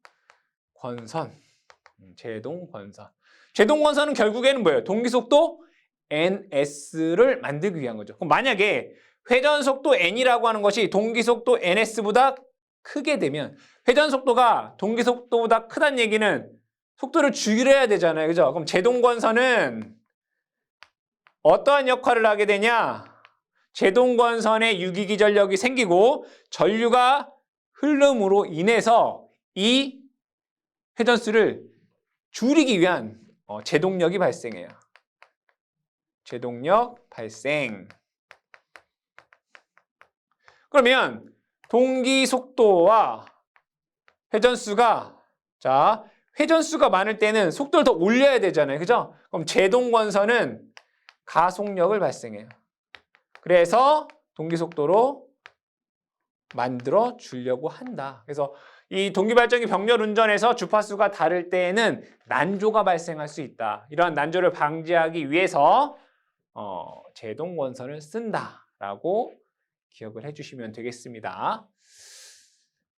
제동권선은 결국에는 뭐예요? 동기속도 ns를 만들기 위한 거죠. 그럼 만약에 회전속도 n이라고 하는 것이 동기속도 ns보다 크게 되면, 회전속도가 동기속도보다 크다는 얘기는 속도를 줄여야 되잖아요. 그죠? 그럼 제동권선은 어떠한 역할을 하게 되냐? 제동권선에 유기기전력이 생기고 전류가 흐름으로 인해서 이 회전수를 줄이기 위한 제동력이 발생해요. 제동력 발생. 그러면 동기속도와 회전수가 많을 때는 속도를 더 올려야 되잖아요. 그죠? 그럼 제동권선은 가속력을 발생해요. 그래서 동기속도로 만들어 주려고 한다. 그래서 이 동기발전기 병렬 운전에서 주파수가 다를 때에는 난조가 발생할 수 있다. 이러한 난조를 방지하기 위해서 제동권선을 쓴다라고 기억을 해주시면 되겠습니다.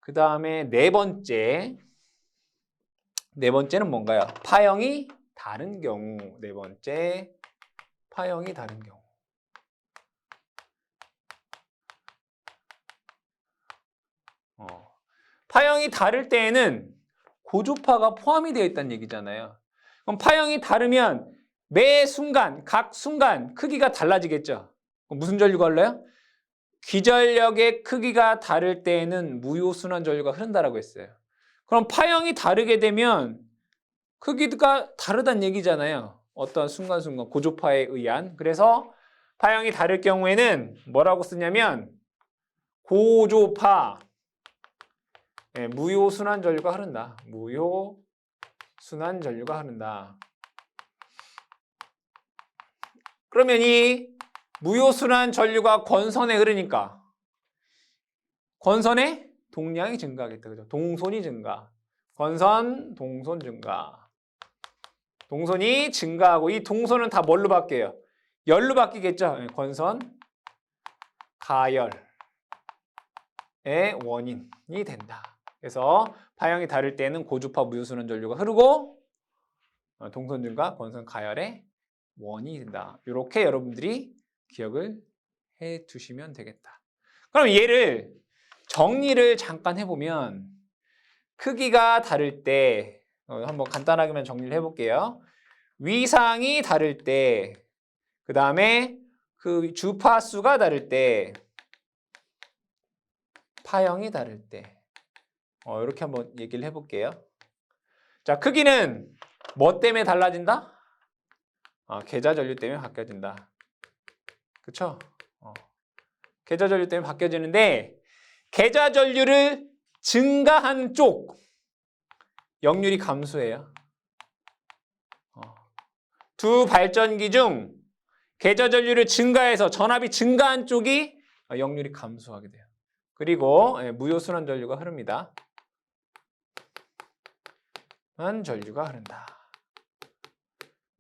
그 다음에 네 번째는 뭔가요? 파형이 다른 경우. 네 번째, 파형이 다른 경우. 파형이 다를 때에는 고주파가 포함이 되어 있다는 얘기잖아요. 그럼 파형이 다르면 매 순간, 각 순간 크기가 달라지겠죠. 무슨 전류가 흘러요? 기전력의 크기가 다를 때에는 무효순환 전류가 흐른다라고 했어요. 그럼 파형이 다르게 되면 크기가 다르다는 얘기잖아요. 어떤 순간순간 고주파에 의한. 그래서 파형이 다를 경우에는 뭐라고 쓰냐면 고조파 무효순환 전류가 흐른다. 무효순환 전류가 흐른다. 그러면 이 무효순환 전류가 권선에 흐르니까 권선의 동량이 증가하겠다. 그죠? 동손이 증가. 권선, 동손 증가. 동손이 증가하고 이 동손은 다 뭘로 바뀌어요? 열로 바뀌겠죠? 권선, 가열의 원인이 된다. 그래서 파형이 다를 때는 고주파 무효순환 전류가 흐르고 동손 증가, 권선, 가열의 원인이 된다. 이렇게 여러분들이 기억을 해 두시면 되겠다. 그럼 얘를 정리를 잠깐 해보면 크기가 다를 때 한번 간단하게만 정리를 해볼게요. 위상이 다를 때, 그 다음에 그 주파수가 다를 때, 파형이 다를 때 이렇게 한번 얘기를 해볼게요. 자, 크기는 뭐 때문에 달라진다? 계좌 전류 때문에 바뀌어진다. 그쵸? 계좌 전류 때문에 바뀌어지는데 계좌 전류를 증가한 쪽 역률이 감소해요. 두 발전기 중 계좌 전류를 증가해서 전압이 증가한 쪽이 역률이 감소하게 돼요. 그리고 무효순환 전류가 흐릅니다. 전류가 흐른다.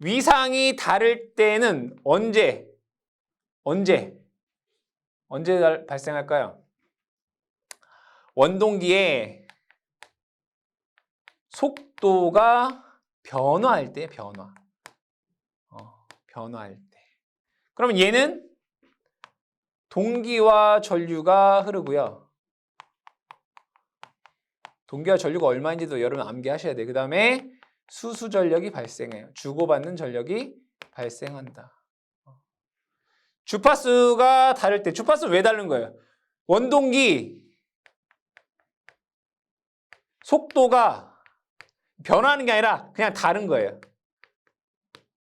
위상이 다를 때는 언제 발생할까요? 원동기의 속도가 변화할 때, 변화할 때. 그러면 얘는 동기와 전류가 흐르고요. 동기와 전류가 얼마인지도 여러분 암기하셔야 돼요. 그 다음에 수수 전력이 발생해요. 주고받는 전력이 발생한다. 주파수가 다를 때, 주파수는 왜 다른 거예요? 원동기 속도가 변화하는 게 아니라 그냥 다른 거예요.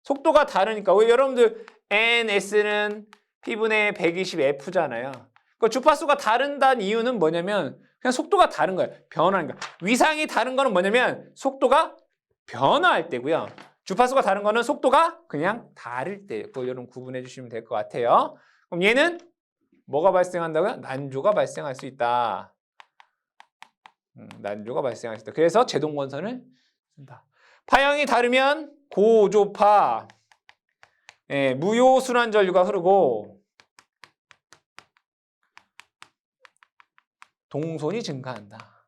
속도가 다르니까. 왜 여러분들 NS는 P분의 120F잖아요. 그 주파수가 다른다는 이유는 뭐냐면 그냥 속도가 다른 거예요. 변화하는 거. 위상이 다른 거는 뭐냐면 속도가 변화할 때고요. 주파수가 다른 거는 속도가 그냥 다를 때. 그걸 여러분 구분해 주시면 될 것 같아요. 그럼 얘는 뭐가 발생한다고요? 난조가 발생할 수 있다. 난조가 발생할 수 있다. 그래서 제동권선을 쓴다. 파형이 다르면 고조파, 무효순환 전류가 흐르고 동손이 증가한다.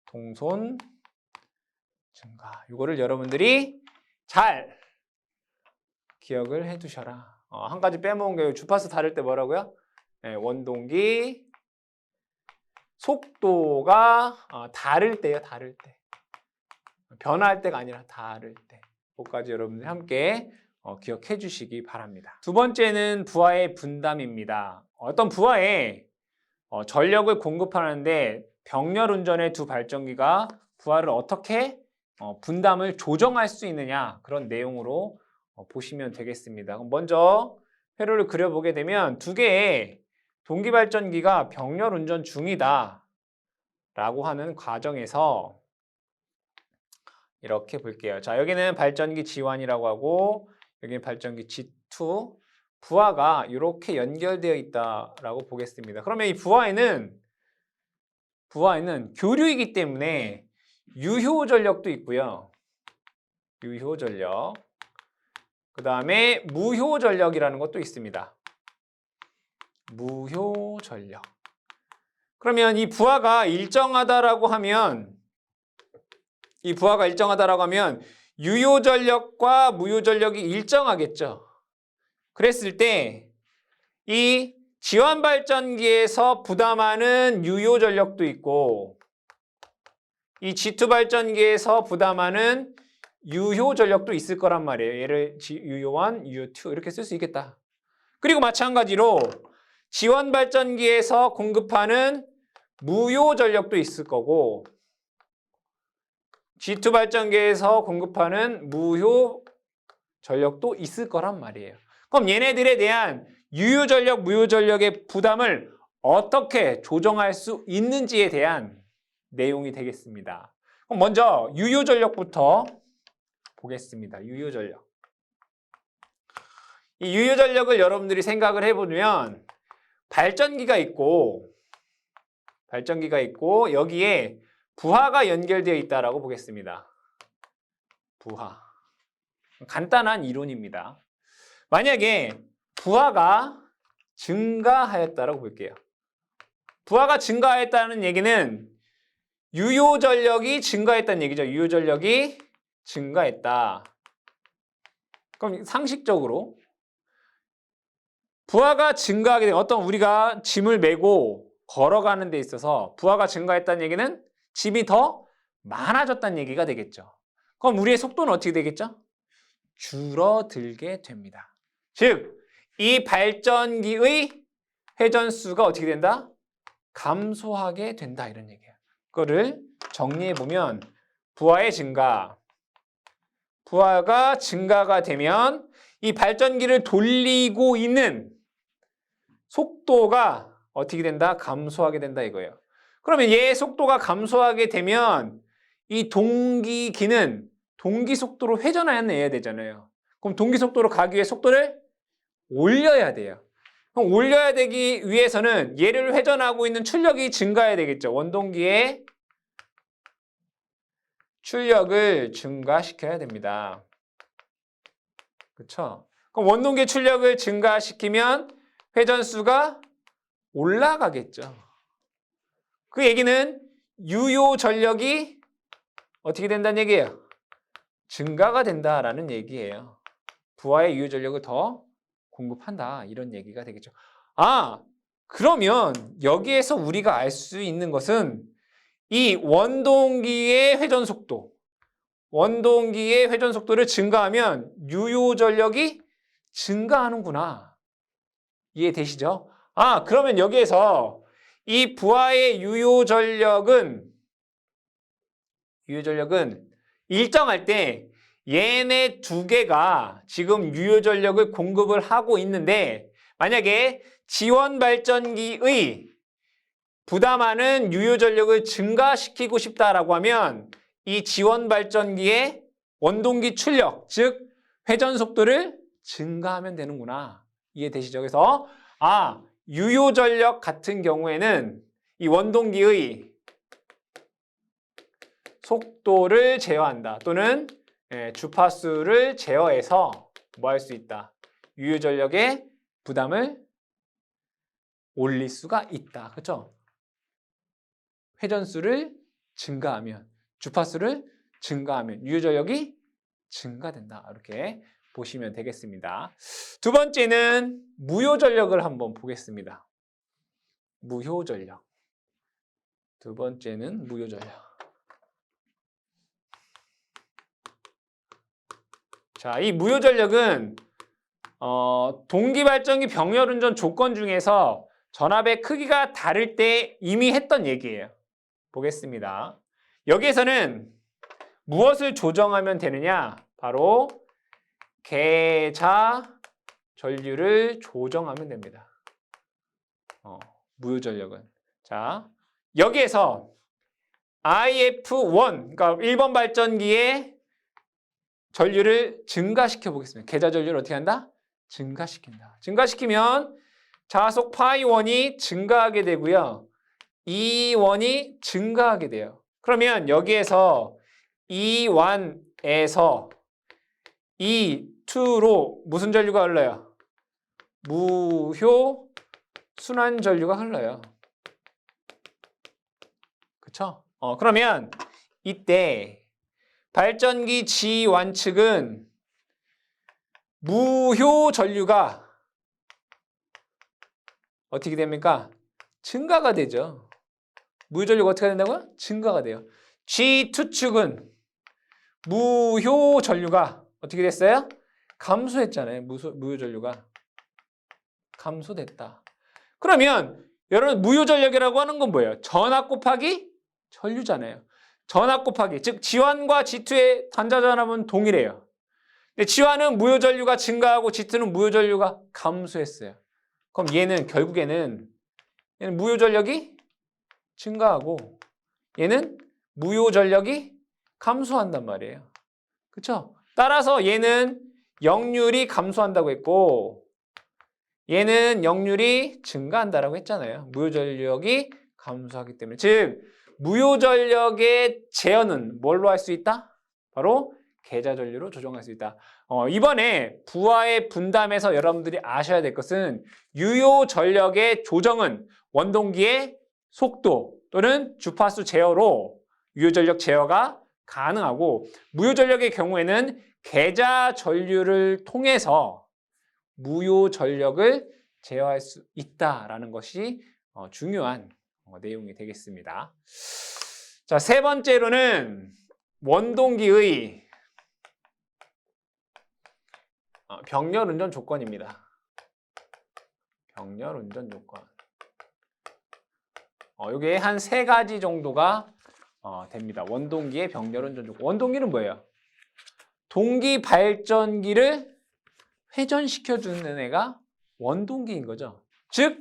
동손 증가. 이거를 여러분들이 잘 기억을 해 두셔라. 한 가지 빼먹은 게 주파수 다를 때 뭐라고요? 원동기 속도가 다를 때요. 다를 때. 변화할 때가 아니라 다를 때. 그것까지 여러분들이 함께 기억해 주시기 바랍니다. 두 번째는 부하의 분담입니다. 어떤 부하에 전력을 공급하는데 병렬 운전의 두 발전기가 부하를 어떻게 분담을 조정할 수 있느냐, 그런 내용으로 보시면 되겠습니다. 먼저 회로를 그려보게 되면 두 개의 동기 발전기가 병렬 운전 중이다 라고 하는 과정에서 이렇게 볼게요. 자, 여기는 발전기 G1이라고 하고 여기는 발전기 G2, 부하가 이렇게 연결되어 있다라고 보겠습니다. 그러면 이 부하에는 교류이기 때문에 유효 전력도 있고요. 유효 전력. 그 다음에 무효 전력이라는 것도 있습니다. 무효 전력. 그러면 이 부하가 일정하다라고 하면 유효전력과 무효전력이 일정하겠죠. 그랬을 때 이 지원발전기에서 부담하는 유효전력도 있고 이 G2 발전기에서 부담하는 유효전력도 있을 거란 말이에요. 얘를 유효1, 유효2 이렇게 쓸 수 있겠다. 그리고 마찬가지로 지원발전기에서 공급하는 무효전력도 있을 거고 G2 발전기에서 공급하는 무효전력도 있을 거란 말이에요. 그럼 얘네들에 대한 유효전력, 무효전력의 부담을 어떻게 조정할 수 있는지에 대한 내용이 되겠습니다. 그럼 먼저 유효전력부터 보겠습니다. 유효전력. 이 유효전력을 여러분들이 생각을 해보면 발전기가 있고 여기에 부하가 연결되어 있다라고 보겠습니다. 부하. 간단한 이론입니다. 만약에 부하가 증가하였다라고 볼게요. 부하가 증가하였다는 얘기는 유효전력이 증가했다는 얘기죠. 유효전력이 증가했다. 그럼 상식적으로 부하가 증가하게 되면 어떤 우리가 짐을 메고 걸어가는 데 있어서 부하가 증가했다는 얘기는 짐이 더 많아졌다는 얘기가 되겠죠. 그럼 우리의 속도는 어떻게 되겠죠? 줄어들게 됩니다. 즉, 이 발전기의 회전수가 어떻게 된다? 감소하게 된다 이런 얘기예요. 그거를 정리해보면 부하의 증가, 부하가 증가가 되면 이 발전기를 돌리고 있는 속도가 어떻게 된다? 감소하게 된다 이거예요. 그러면 얘의 속도가 감소하게 되면 이 동기기는 동기 속도로 회전해야 되잖아요. 그럼 동기 속도로 가기 위해 속도를 올려야 돼요. 그럼 올려야 되기 위해서는 얘를 회전하고 있는 출력이 증가해야 되겠죠. 원동기의 출력을 증가시켜야 됩니다. 그렇죠? 그럼 원동기 출력을 증가시키면 회전수가 올라가겠죠. 그 얘기는 유효 전력이 어떻게 된다는 얘기예요? 증가가 된다라는 얘기예요. 부하의 유효 전력을 더 공급한다 이런 얘기가 되겠죠. 아, 그러면 여기에서 우리가 알 수 있는 것은 이 원동기의 회전 속도를 증가하면 유효 전력이 증가하는구나. 이해되시죠? 아, 그러면 여기에서 이 부하의 유효 전력은 일정할 때 얘네 두 개가 지금 유효 전력을 공급을 하고 있는데 만약에 지원 발전기의 부담하는 유효 전력을 증가시키고 싶다라고 하면 이 지원 발전기의 원동기 출력, 즉 회전 속도를 증가하면 되는구나. 이해되시죠? 그래서 유효 전력 같은 경우에는 이 원동기의 속도를 제어한다. 또는 주파수를 제어해서 뭐 할 수 있다? 유효 전력의 부담을 올릴 수가 있다. 그렇죠? 회전수를 증가하면, 주파수를 증가하면 유효 전력이 증가된다. 이렇게 보시면 되겠습니다. 두 번째는 무효 전력을 한번 보겠습니다. 무효 전력. 두 번째는 무효 전력. 자, 이 무효 전력은 동기 발전기 병렬 운전 조건 중에서 전압의 크기가 다를 때 이미 했던 얘기예요. 보겠습니다. 여기에서는 무엇을 조정하면 되느냐? 바로 계자 전류를 조정하면 됩니다. 무효 전력은. 자, 여기에서 IF1, 그러니까 1번 발전기의 전류를 증가시켜 보겠습니다. 계자 전류를 어떻게 한다? 증가시킨다. 증가시키면 자속 파이1이 증가하게 되고요. E1이 증가하게 돼요. 그러면 여기에서 E1에서 E2로 무슨 전류가 흘러요? 무효 순환 전류가 흘러요. 그쵸? 그러면 이때 발전기 G1 측은 무효 전류가 어떻게 됩니까? 증가가 되죠. 무효 전류가 어떻게 된다고요? 증가가 돼요. G2 측은 무효 전류가 어떻게 됐어요? 감소했잖아요. 무효 전류가 감소됐다. 그러면 여러분 무효 전력이라고 하는 건 뭐예요? 전압 곱하기 전류잖아요. 전압 곱하기 즉 G1과 G2의 단자전압은 동일해요. 근데 G1은 무효 전류가 증가하고 G2는 무효 전류가 감소했어요. 그럼 얘는 결국에는 얘는 무효 전력이 증가하고 얘는 무효 전력이 감소한단 말이에요. 그렇죠? 따라서 얘는 역률이 감소한다고 했고 얘는 역률이 증가한다라고 했잖아요. 무효 전력이 감소하기 때문에. 즉 무효 전력의 제어는 뭘로 할 수 있다? 바로 계좌 전류로 조정할 수 있다. 이번에 부하의 분담에서 여러분들이 아셔야 될 것은 유효 전력의 조정은 원동기의 속도 또는 주파수 제어로 유효 전력 제어가 가능하고 무효 전력의 경우에는 계좌 전류를 통해서 무효 전력을 제어할 수 있다라는 것이 중요한 내용이 되겠습니다. 자, 세 번째로는 원동기의 병렬 운전 조건입니다. 병렬 운전 조건. 이게 한 세 가지 정도가 됩니다. 원동기의 병렬 운전 조건. 원동기는 뭐예요? 동기 발전기를 회전시켜주는 애가 원동기인 거죠. 즉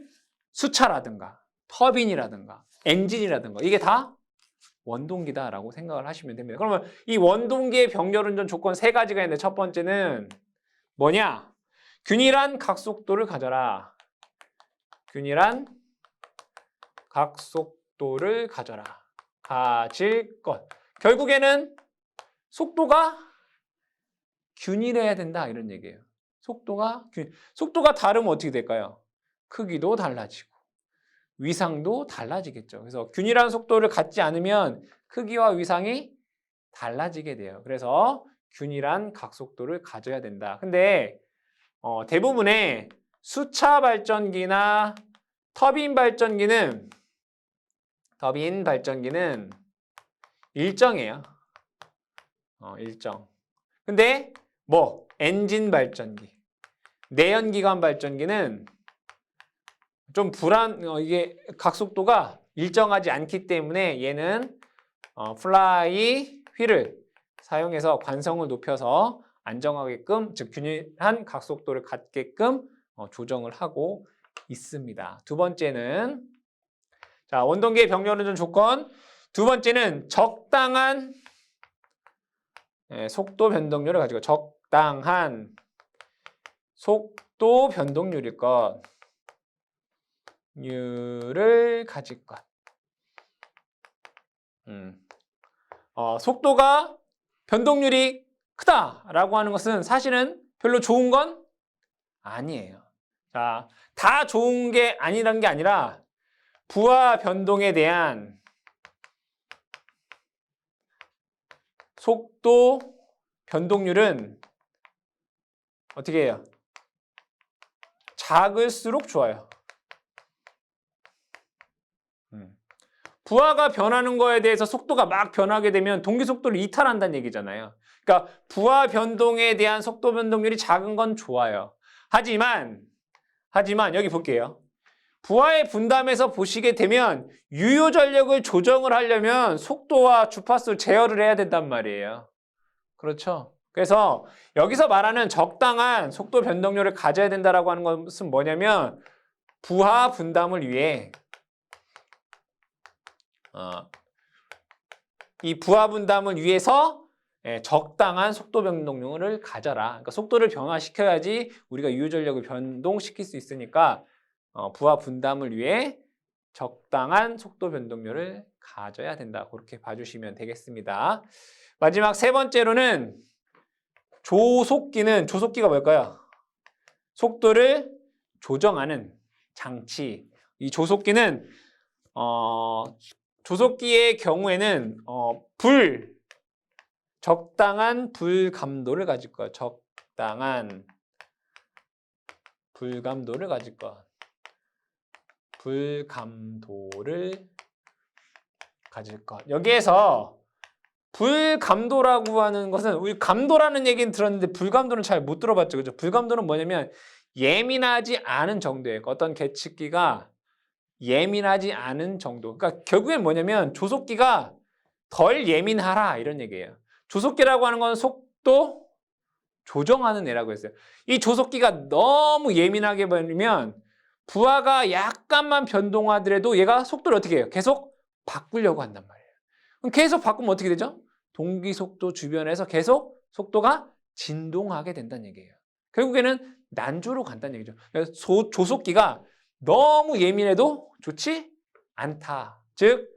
수차라든가 터빈이라든가 엔진이라든가 이게 다 원동기다라고 생각을 하시면 됩니다. 그러면 이 원동기의 병렬 운전 조건 세 가지가 있는데 첫 번째는 뭐냐? 균일한 각속도를 가져라. 균일한 각속도를 가져라. 가질 것. 결국에는 속도가 균일해야 된다 이런 얘기예요. 속도가 다르면 어떻게 될까요? 크기도 달라지고 위상도 달라지겠죠. 그래서 균일한 속도를 갖지 않으면 크기와 위상이 달라지게 돼요. 그래서 균일한 각속도를 가져야 된다. 근데 대부분의 수차 발전기나 터빈 발전기는 일정해요. 일정. 근데 엔진 발전기, 내연기관 발전기는 좀 이게 각속도가 일정하지 않기 때문에 얘는 플라이 휠을 사용해서 관성을 높여서 안정하게끔, 즉 균일한 각속도를 갖게끔 조정을 하고 있습니다. 두 번째는 자, 원동기의 병렬 운전 조건. 두 번째는 적당한 속도 변동률을 가지고 적당한 속도 변동률일 것. 를 가질 것. 속도가 변동률이 크다라고 하는 것은 사실은 별로 좋은 건 아니에요. 자, 다 좋은 게 아니라는 게 아니라 부하 변동에 대한 속도 변동률은 어떻게 해요? 작을수록 좋아요. 부하가 변하는 거에 대해서 속도가 막 변하게 되면 동기 속도를 이탈한다는 얘기잖아요. 그러니까 부하 변동에 대한 속도 변동률이 작은 건 좋아요. 하지만 여기 볼게요. 부하의 분담에서 보시게 되면 유효 전력을 조정을 하려면 속도와 주파수 제어를 해야 된단 말이에요. 그렇죠? 그래서 여기서 말하는 적당한 속도 변동률을 가져야 된다라고 하는 것은 뭐냐면 부하 분담을 위해 이 부하 분담을 위해서 적당한 속도 변동률을 가져라. 그러니까 속도를 변화시켜야지 우리가 유효 전력을 변동시킬 수 있으니까 부하 분담을 위해 적당한 속도 변동률을 가져야 된다. 그렇게 봐주시면 되겠습니다. 마지막 세 번째로는 조속기가 뭘까요? 속도를 조정하는 장치. 이 조속기는 조속기의 경우에는 적당한 불감도를 가질 거야. 적당한 불감도를 가질 거야. 불감도를 가질 것. 여기에서 불감도라고 하는 것은 우리 감도라는 얘기는 들었는데 불감도는 잘 못 들어봤죠. 그죠? 불감도는 뭐냐면 예민하지 않은 정도예요. 어떤 계측기가 예민하지 않은 정도. 그러니까 결국엔 뭐냐면 조속기가 덜 예민하라 이런 얘기예요. 조속기라고 하는 건 속도 조정하는 애라고 했어요. 이 조속기가 너무 예민하게 버리면 부하가 약간만 변동하더라도 얘가 속도를 어떻게 해요? 계속 바꾸려고 한단 말이에요. 그럼 계속 바꾸면 어떻게 되죠? 동기 속도 주변에서 계속 속도가 진동하게 된다는 얘기예요. 결국에는 난조로 간다는 얘기죠. 그래서 조속기가 너무 예민해도 좋지 않다. 즉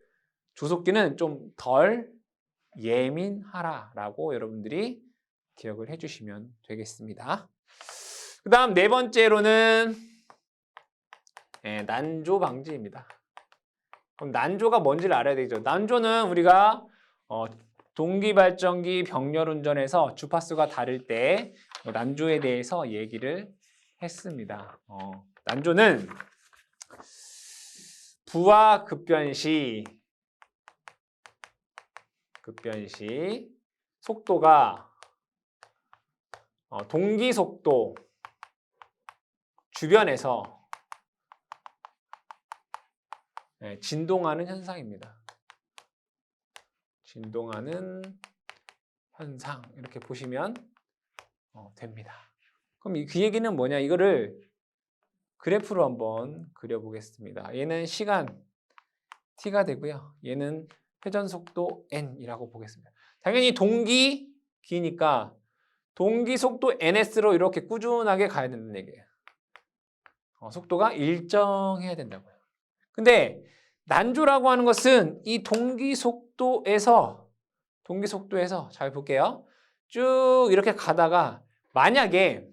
조속기는 좀 덜 예민하라라고 여러분들이 기억을 해주시면 되겠습니다. 그 다음 네 번째로는 난조 방지입니다. 그럼 난조가 뭔지를 알아야 되죠. 난조는 우리가 동기발전기 병렬운전에서 주파수가 다를 때 난조에 대해서 얘기를 했습니다. 난조는 부하 급변 시 속도가 동기 속도 주변에서 진동하는 현상입니다. 진동하는 현상 이렇게 보시면 됩니다. 그럼 그 얘기는 뭐냐? 이거를 그래프로 한번 그려보겠습니다. 얘는 시간 t가 되고요. 얘는 회전 속도 n이라고 보겠습니다. 당연히 동기기니까 동기 속도 ns로 이렇게 꾸준하게 가야 된다는 얘기예요. 속도가 일정해야 된다고요. 근데 난조라고 하는 것은 이 동기 속도에서 잘 볼게요. 쭉 이렇게 가다가 만약에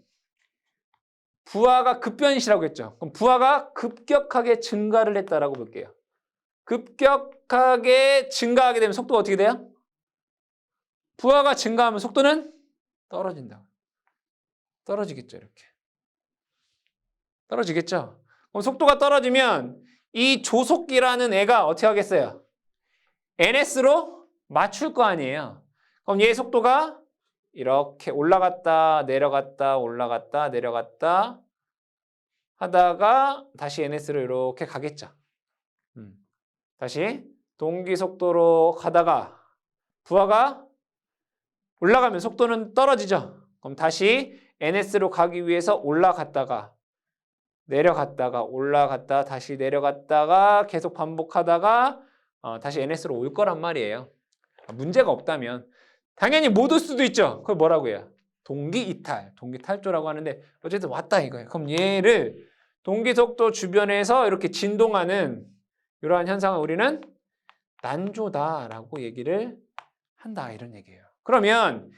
부하가 급변시라고 했죠. 그럼 부하가 급격하게 증가를 했다라고 볼게요. 급격하게 증가하게 되면 속도가 어떻게 돼요? 부하가 증가하면 속도는 떨어진다. 떨어지겠죠, 이렇게. 떨어지겠죠. 그럼 속도가 떨어지면 이 조속기라는 애가 어떻게 하겠어요? ns로 맞출 거 아니에요. 그럼 얘 속도가 이렇게 올라갔다 내려갔다 올라갔다 내려갔다 하다가 다시 ns로 이렇게 가겠죠. 다시 동기 속도로 가다가 부하가 올라가면 속도는 떨어지죠. 그럼 다시 ns로 가기 위해서 올라갔다가 내려갔다가 올라갔다 다시 내려갔다가 계속 반복하다가 다시 ns로 올 거란 말이에요. 문제가 없다면 당연히 못 올 수도 있죠. 그걸 뭐라고 해요? 동기 이탈, 동기 탈조라고 하는데 어쨌든 왔다 이거예요. 그럼 얘를 동기 속도 주변에서 이렇게 진동하는 이러한 현상을 우리는 난조다라고 얘기를 한다 이런 얘기예요. 그러면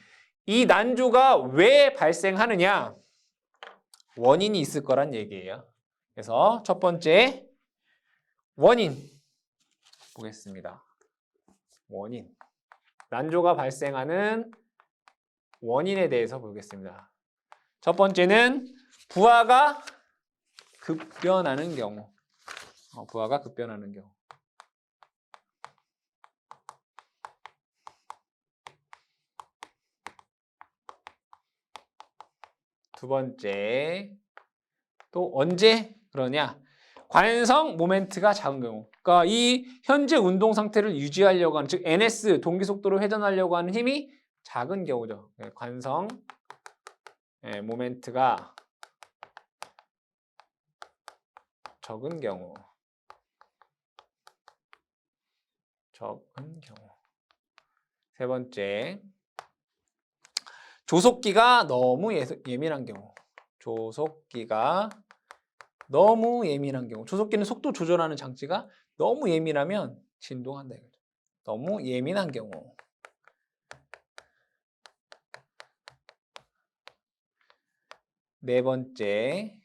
이 난조가 왜 발생하느냐? 원인이 있을 거란 얘기예요. 그래서 첫 번째 원인 보겠습니다. 원인. 난조가 발생하는 원인에 대해서 보겠습니다. 첫 번째는 부하가 급변하는 경우. 부하가 급변하는 경우. 두 번째, 또 언제 그러냐? 관성 모멘트가 작은 경우. 그러니까 이 현재 운동 상태를 유지하려고 하는, 즉 ns 동기 속도로 회전하려고 하는 힘이 작은 경우죠. 관성 모멘트가 적은 경우. 세 번째, 조속기가 너무 예민한 경우. 조속기가 너무 예민한 경우. 조속기는 속도 조절하는 장치가 너무 예민하면 진동한다 이거죠. 너무 예민한 경우. 네 번째,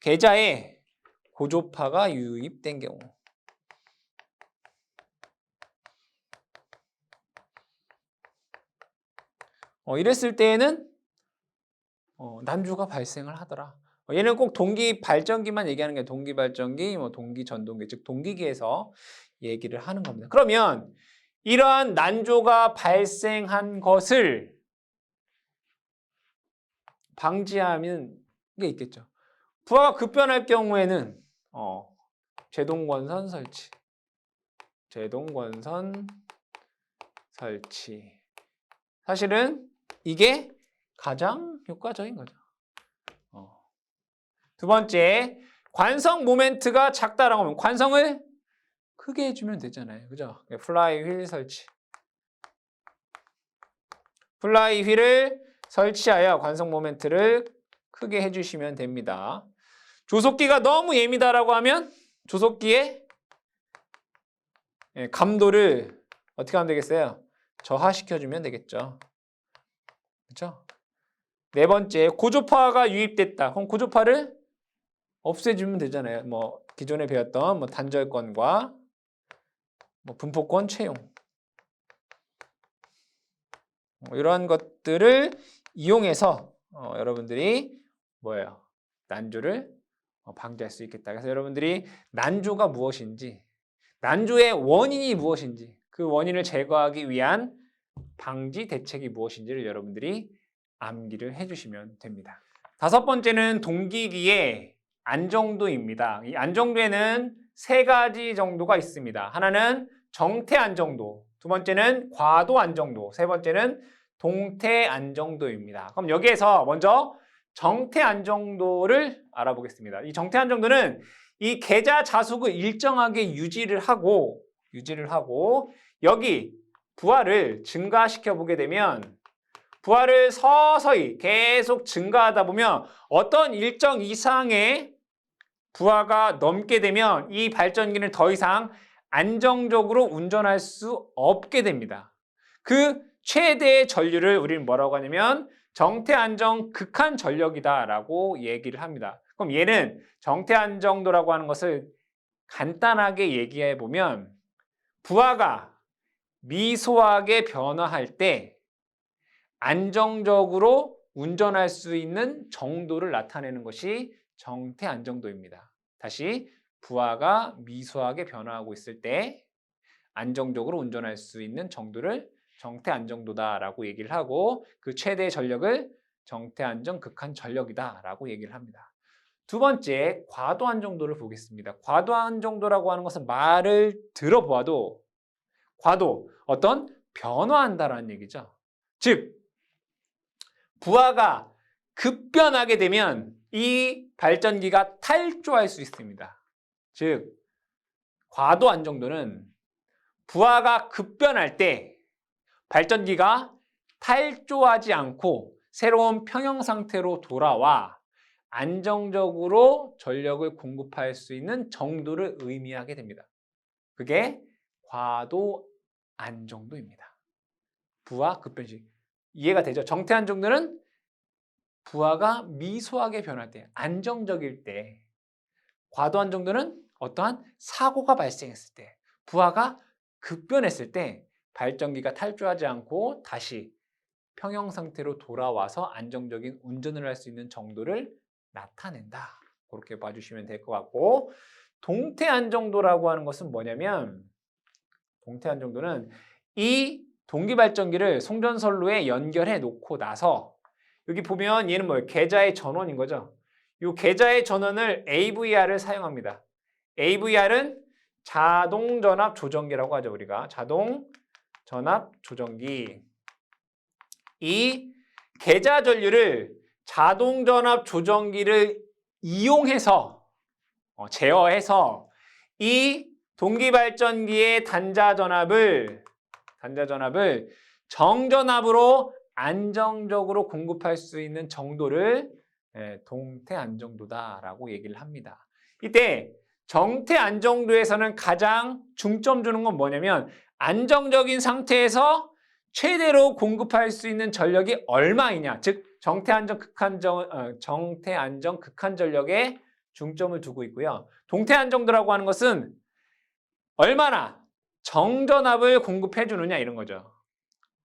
계좌에 고조파가 유입된 경우. 이랬을 때에는 난조가 발생을 하더라. 얘는 꼭 동기 발전기만 얘기하는 게 동기 발전기, 동기 전동기, 즉 동기기에서 얘기를 하는 겁니다. 그러면 이러한 난조가 발생한 것을 방지하는 게 있겠죠. 부하가 급변할 경우에는 제동권선 설치. 제동권선 설치. 사실은 이게 가장 효과적인 거죠. 두 번째, 관성 모멘트가 작다라고 하면 관성을 크게 해주면 되잖아요. 그죠? 플라이 휠 설치. 플라이 휠을 설치하여 관성 모멘트를 크게 해주시면 됩니다. 조속기가 너무 예민하다고 하면 조속기의 감도를 어떻게 하면 되겠어요? 저하시켜주면 되겠죠. 그렇죠? 네 번째, 고조파가 유입됐다. 그럼 고조파를 없애주면 되잖아요. 기존에 배웠던 단절권과 분포권 채용. 이러한 것들을 이용해서 여러분들이 난조를 방지할 수 있겠다. 그래서 여러분들이 난조가 무엇인지, 난조의 원인이 무엇인지, 그 원인을 제거하기 위한 방지 대책이 무엇인지를 여러분들이 암기를 해주시면 됩니다. 다섯 번째는 동기기의 안정도입니다. 이 안정도에는 세 가지 정도가 있습니다. 하나는 정태 안정도, 두 번째는 과도 안정도, 세 번째는 동태 안정도입니다. 그럼 여기에서 먼저 정태 안정도를 알아보겠습니다. 이 정태 안정도는 이 계좌 자숙을 일정하게 유지를 하고 여기 부하를 증가시켜 보게 되면 부하를 서서히 계속 증가하다 보면 어떤 일정 이상의 부하가 넘게 되면 이 발전기는 더 이상 안정적으로 운전할 수 없게 됩니다. 그 최대의 전류를 우리는 뭐라고 하냐면 정태 안정 극한 전력이다라고 얘기를 합니다. 그럼 얘는 정태 안정도라고 하는 것을 간단하게 얘기해 보면 부하가 미소하게 변화할 때 안정적으로 운전할 수 있는 정도를 나타내는 것이 정태 안정도입니다. 다시, 부하가 미소하게 변화하고 있을 때 안정적으로 운전할 수 있는 정도를 정태 안정도다라고 얘기를 하고 그 최대 전력을 정태 안정 극한 전력이다라고 얘기를 합니다. 두 번째, 과도 안정도를 보겠습니다. 과도 안정도라고 하는 것은 말을 들어보아도 과도, 어떤 변화한다라는 얘기죠. 즉, 부하가 급변하게 되면 이 발전기가 탈조할 수 있습니다. 즉, 과도 안정도는 부하가 급변할 때 발전기가 탈조하지 않고 새로운 평형 상태로 돌아와 안정적으로 전력을 공급할 수 있는 정도를 의미하게 됩니다. 그게 과도 안정도입니다. 부하 급변식. 이해가 되죠? 정태 안정도는 부하가 미소하게 변할 때, 안정적일 때, 과도 안정도는 어떠한 사고가 발생했을 때, 부하가 급변했을 때 발전기가 탈주하지 않고 다시 평형 상태로 돌아와서 안정적인 운전을 할 수 있는 정도를 나타낸다. 그렇게 봐주시면 될 것 같고, 동태 안정도라고 하는 것은 뭐냐면 동태 안정도는 이 동기발전기를 송전선로에 연결해 놓고 나서 여기 보면 얘는 뭐예요? 계좌의 전원인 거죠. 이 계좌의 전원을 AVR을 사용합니다. AVR은 자동전압 조정기라고 하죠. 우리가 자동전압 조정기. 이 계좌 전류를 자동전압 조정기를 이용해서 제어해서 이 동기발전기의 단자전압을 정전압으로 안정적으로 공급할 수 있는 정도를 동태 안정도다라고 얘기를 합니다. 이때 정태 안정도에서는 가장 중점 두는 건 뭐냐면 안정적인 상태에서 최대로 공급할 수 있는 전력이 얼마이냐, 즉 정태 안정 극한 전력에 중점을 두고 있고요. 동태 안정도라고 하는 것은 얼마나 정전압을 공급해 주느냐 이런 거죠.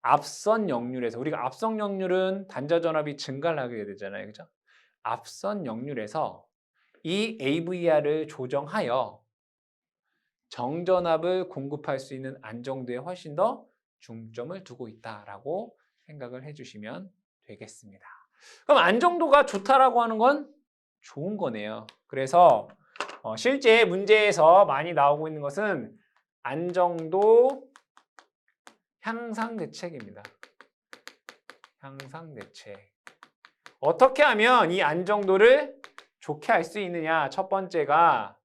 앞선 역률에서 우리가 앞선 역률은 단자 전압이 증가를 하게 되잖아요. 그죠? 앞선 역률에서 이 AVR을 조정하여 정전압을 공급할 수 있는 안정도에 훨씬 더 중점을 두고 있다라고 생각을 해주시면 되겠습니다. 그럼 안정도가 좋다라고 하는 건 좋은 거네요. 그래서 실제 문제에서 많이 나오고 있는 것은 안정도 향상 대책입니다. 향상 대책. 어떻게 하면 이 안정도를 좋게 할 수 있느냐? 첫 번째가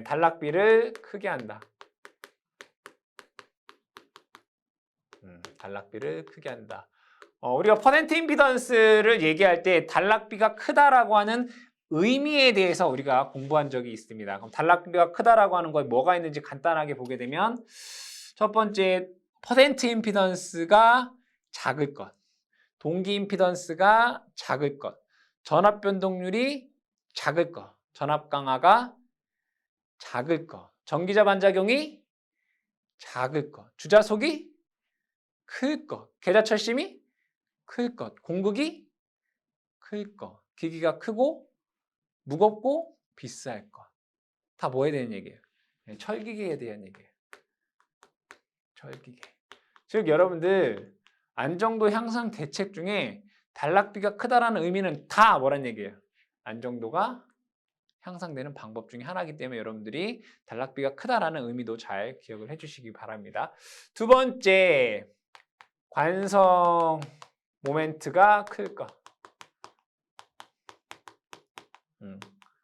단락비를 크게 한다. 단락비를 크게 한다. 우리가 퍼센트 임피던스를 얘기할 때 단락비가 크다라고 하는 의미에 대해서 우리가 공부한 적이 있습니다. 그럼 단락비가 크다라고 하는 거에 뭐가 있는지 간단하게 보게 되면 첫 번째 퍼센트 임피던스가 작을 것, 동기 임피던스가 작을 것, 전압 변동률이 작을 것, 전압 강화가 작을 것, 전기자 반작용이 작을 것, 주자속이 클 것, 계좌철심이 클 것, 공극이 클 것, 기기가 크고 무겁고 비쌀 것. 다 뭐에 대한 얘기예요? 철기계에 대한 얘기예요. 철기계. 즉 여러분들 안정도 향상 대책 중에 단락비가 크다라는 의미는 다 뭐란 얘기예요? 안정도가 향상되는 방법 중에 하나이기 때문에 여러분들이 단락비가 크다라는 의미도 잘 기억을 해주시기 바랍니다. 두 번째, 관성 모멘트가 클 것.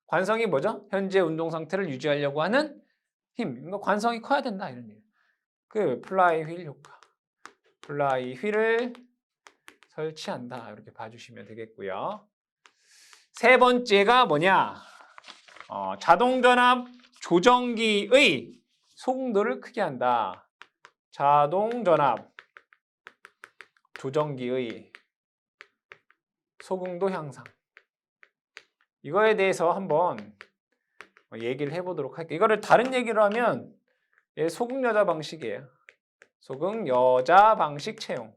관성이 뭐죠? 현재 운동 상태를 유지하려고 하는 힘. 그러니까 관성이 커야 된다 이런 얘기예요. 그 플라이 휠 효과. 플라이 휠을 설치한다. 이렇게 봐주시면 되겠고요. 세 번째가 뭐냐? 자동전압 조정기의 소공도를 크게 한다. 자동전압 조정기의 소공도 향상. 이거에 대해서 한번 얘기를 해보도록 할게요. 이거를 다른 얘기로 하면 소극여자 방식이에요. 소극여자 방식 채용.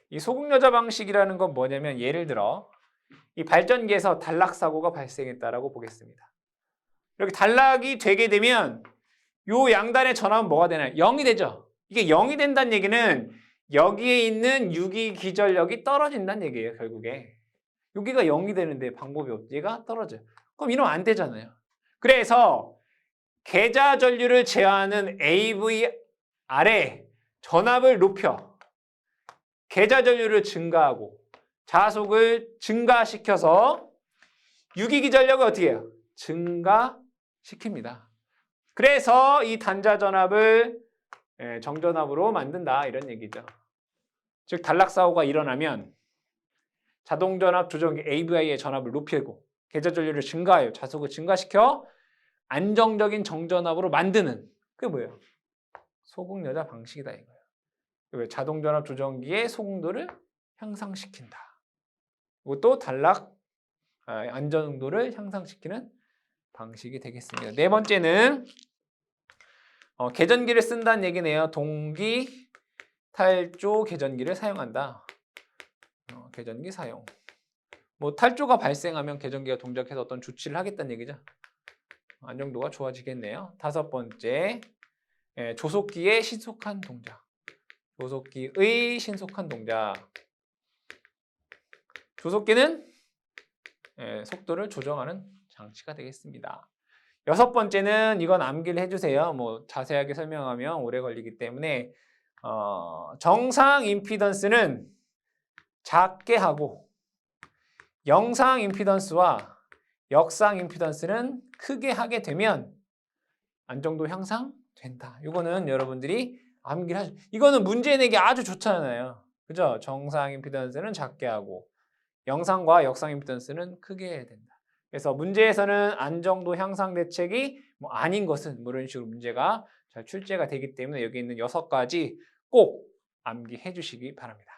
이 소극여자 방식이라는 건 뭐냐면 예를 들어 이 발전기에서 단락 사고가 발생했다라고 보겠습니다. 이렇게 단락이 되게 되면 요 양단의 전압은 뭐가 되나요? 0이 되죠. 이게 0이 된다는 얘기는 여기에 있는 유기 기전력이 떨어진다는 얘기예요. 결국에. 여기가 0이 되는데 방법이 없지. 얘가 떨어져요. 그럼 이러면 안 되잖아요. 그래서 계좌 전류를 제어하는 AVR에 전압을 높여 계좌 전류를 증가하고 자속을 증가시켜서 유기기 전력을 어떻게 해요? 증가시킵니다. 그래서 이 단자 전압을 정전압으로 만든다 이런 얘기죠. 즉 단락사고가 일어나면 자동전압 조정기 AVI의 전압을 높이고 계좌 전류를 증가하여 자속을 증가시켜 안정적인 정전압으로 만드는 그게 뭐예요? 소극여자 방식이다 이거예요. 자동전압 조정기의 소공도를 향상시킨다. 이것도 단락 안정도를 향상시키는 방식이 되겠습니다. 네 번째는 계전기를 쓴다는 얘기네요. 동기 탈조 계전기를 사용한다. 계전기 사용. 뭐 탈조가 발생하면 계전기가 동작해서 어떤 조치를 하겠다는 얘기죠. 안정도가 좋아지겠네요. 다섯 번째, 조속기의 신속한 동작. 조속기의 신속한 동작. 조속기는 속도를 조정하는 장치가 되겠습니다. 여섯 번째는 이건 암기를 해주세요. 뭐 자세하게 설명하면 오래 걸리기 때문에 정상 임피던스는 작게 하고 영상 임피던스와 역상 임피던스는 크게 하게 되면 안정도 향상된다. 이거는 여러분들이 암기를 하죠. 이거는 문제 내기 아주 좋잖아요. 그죠? 정상 임피던스는 작게 하고 영상과 역상 임피던스는 크게 해야 된다. 그래서 문제에서는 안정도 향상 대책이 뭐 아닌 것은 뭐 이런 식으로 문제가 잘 출제가 되기 때문에 여기 있는 6가지 꼭 암기해 주시기 바랍니다.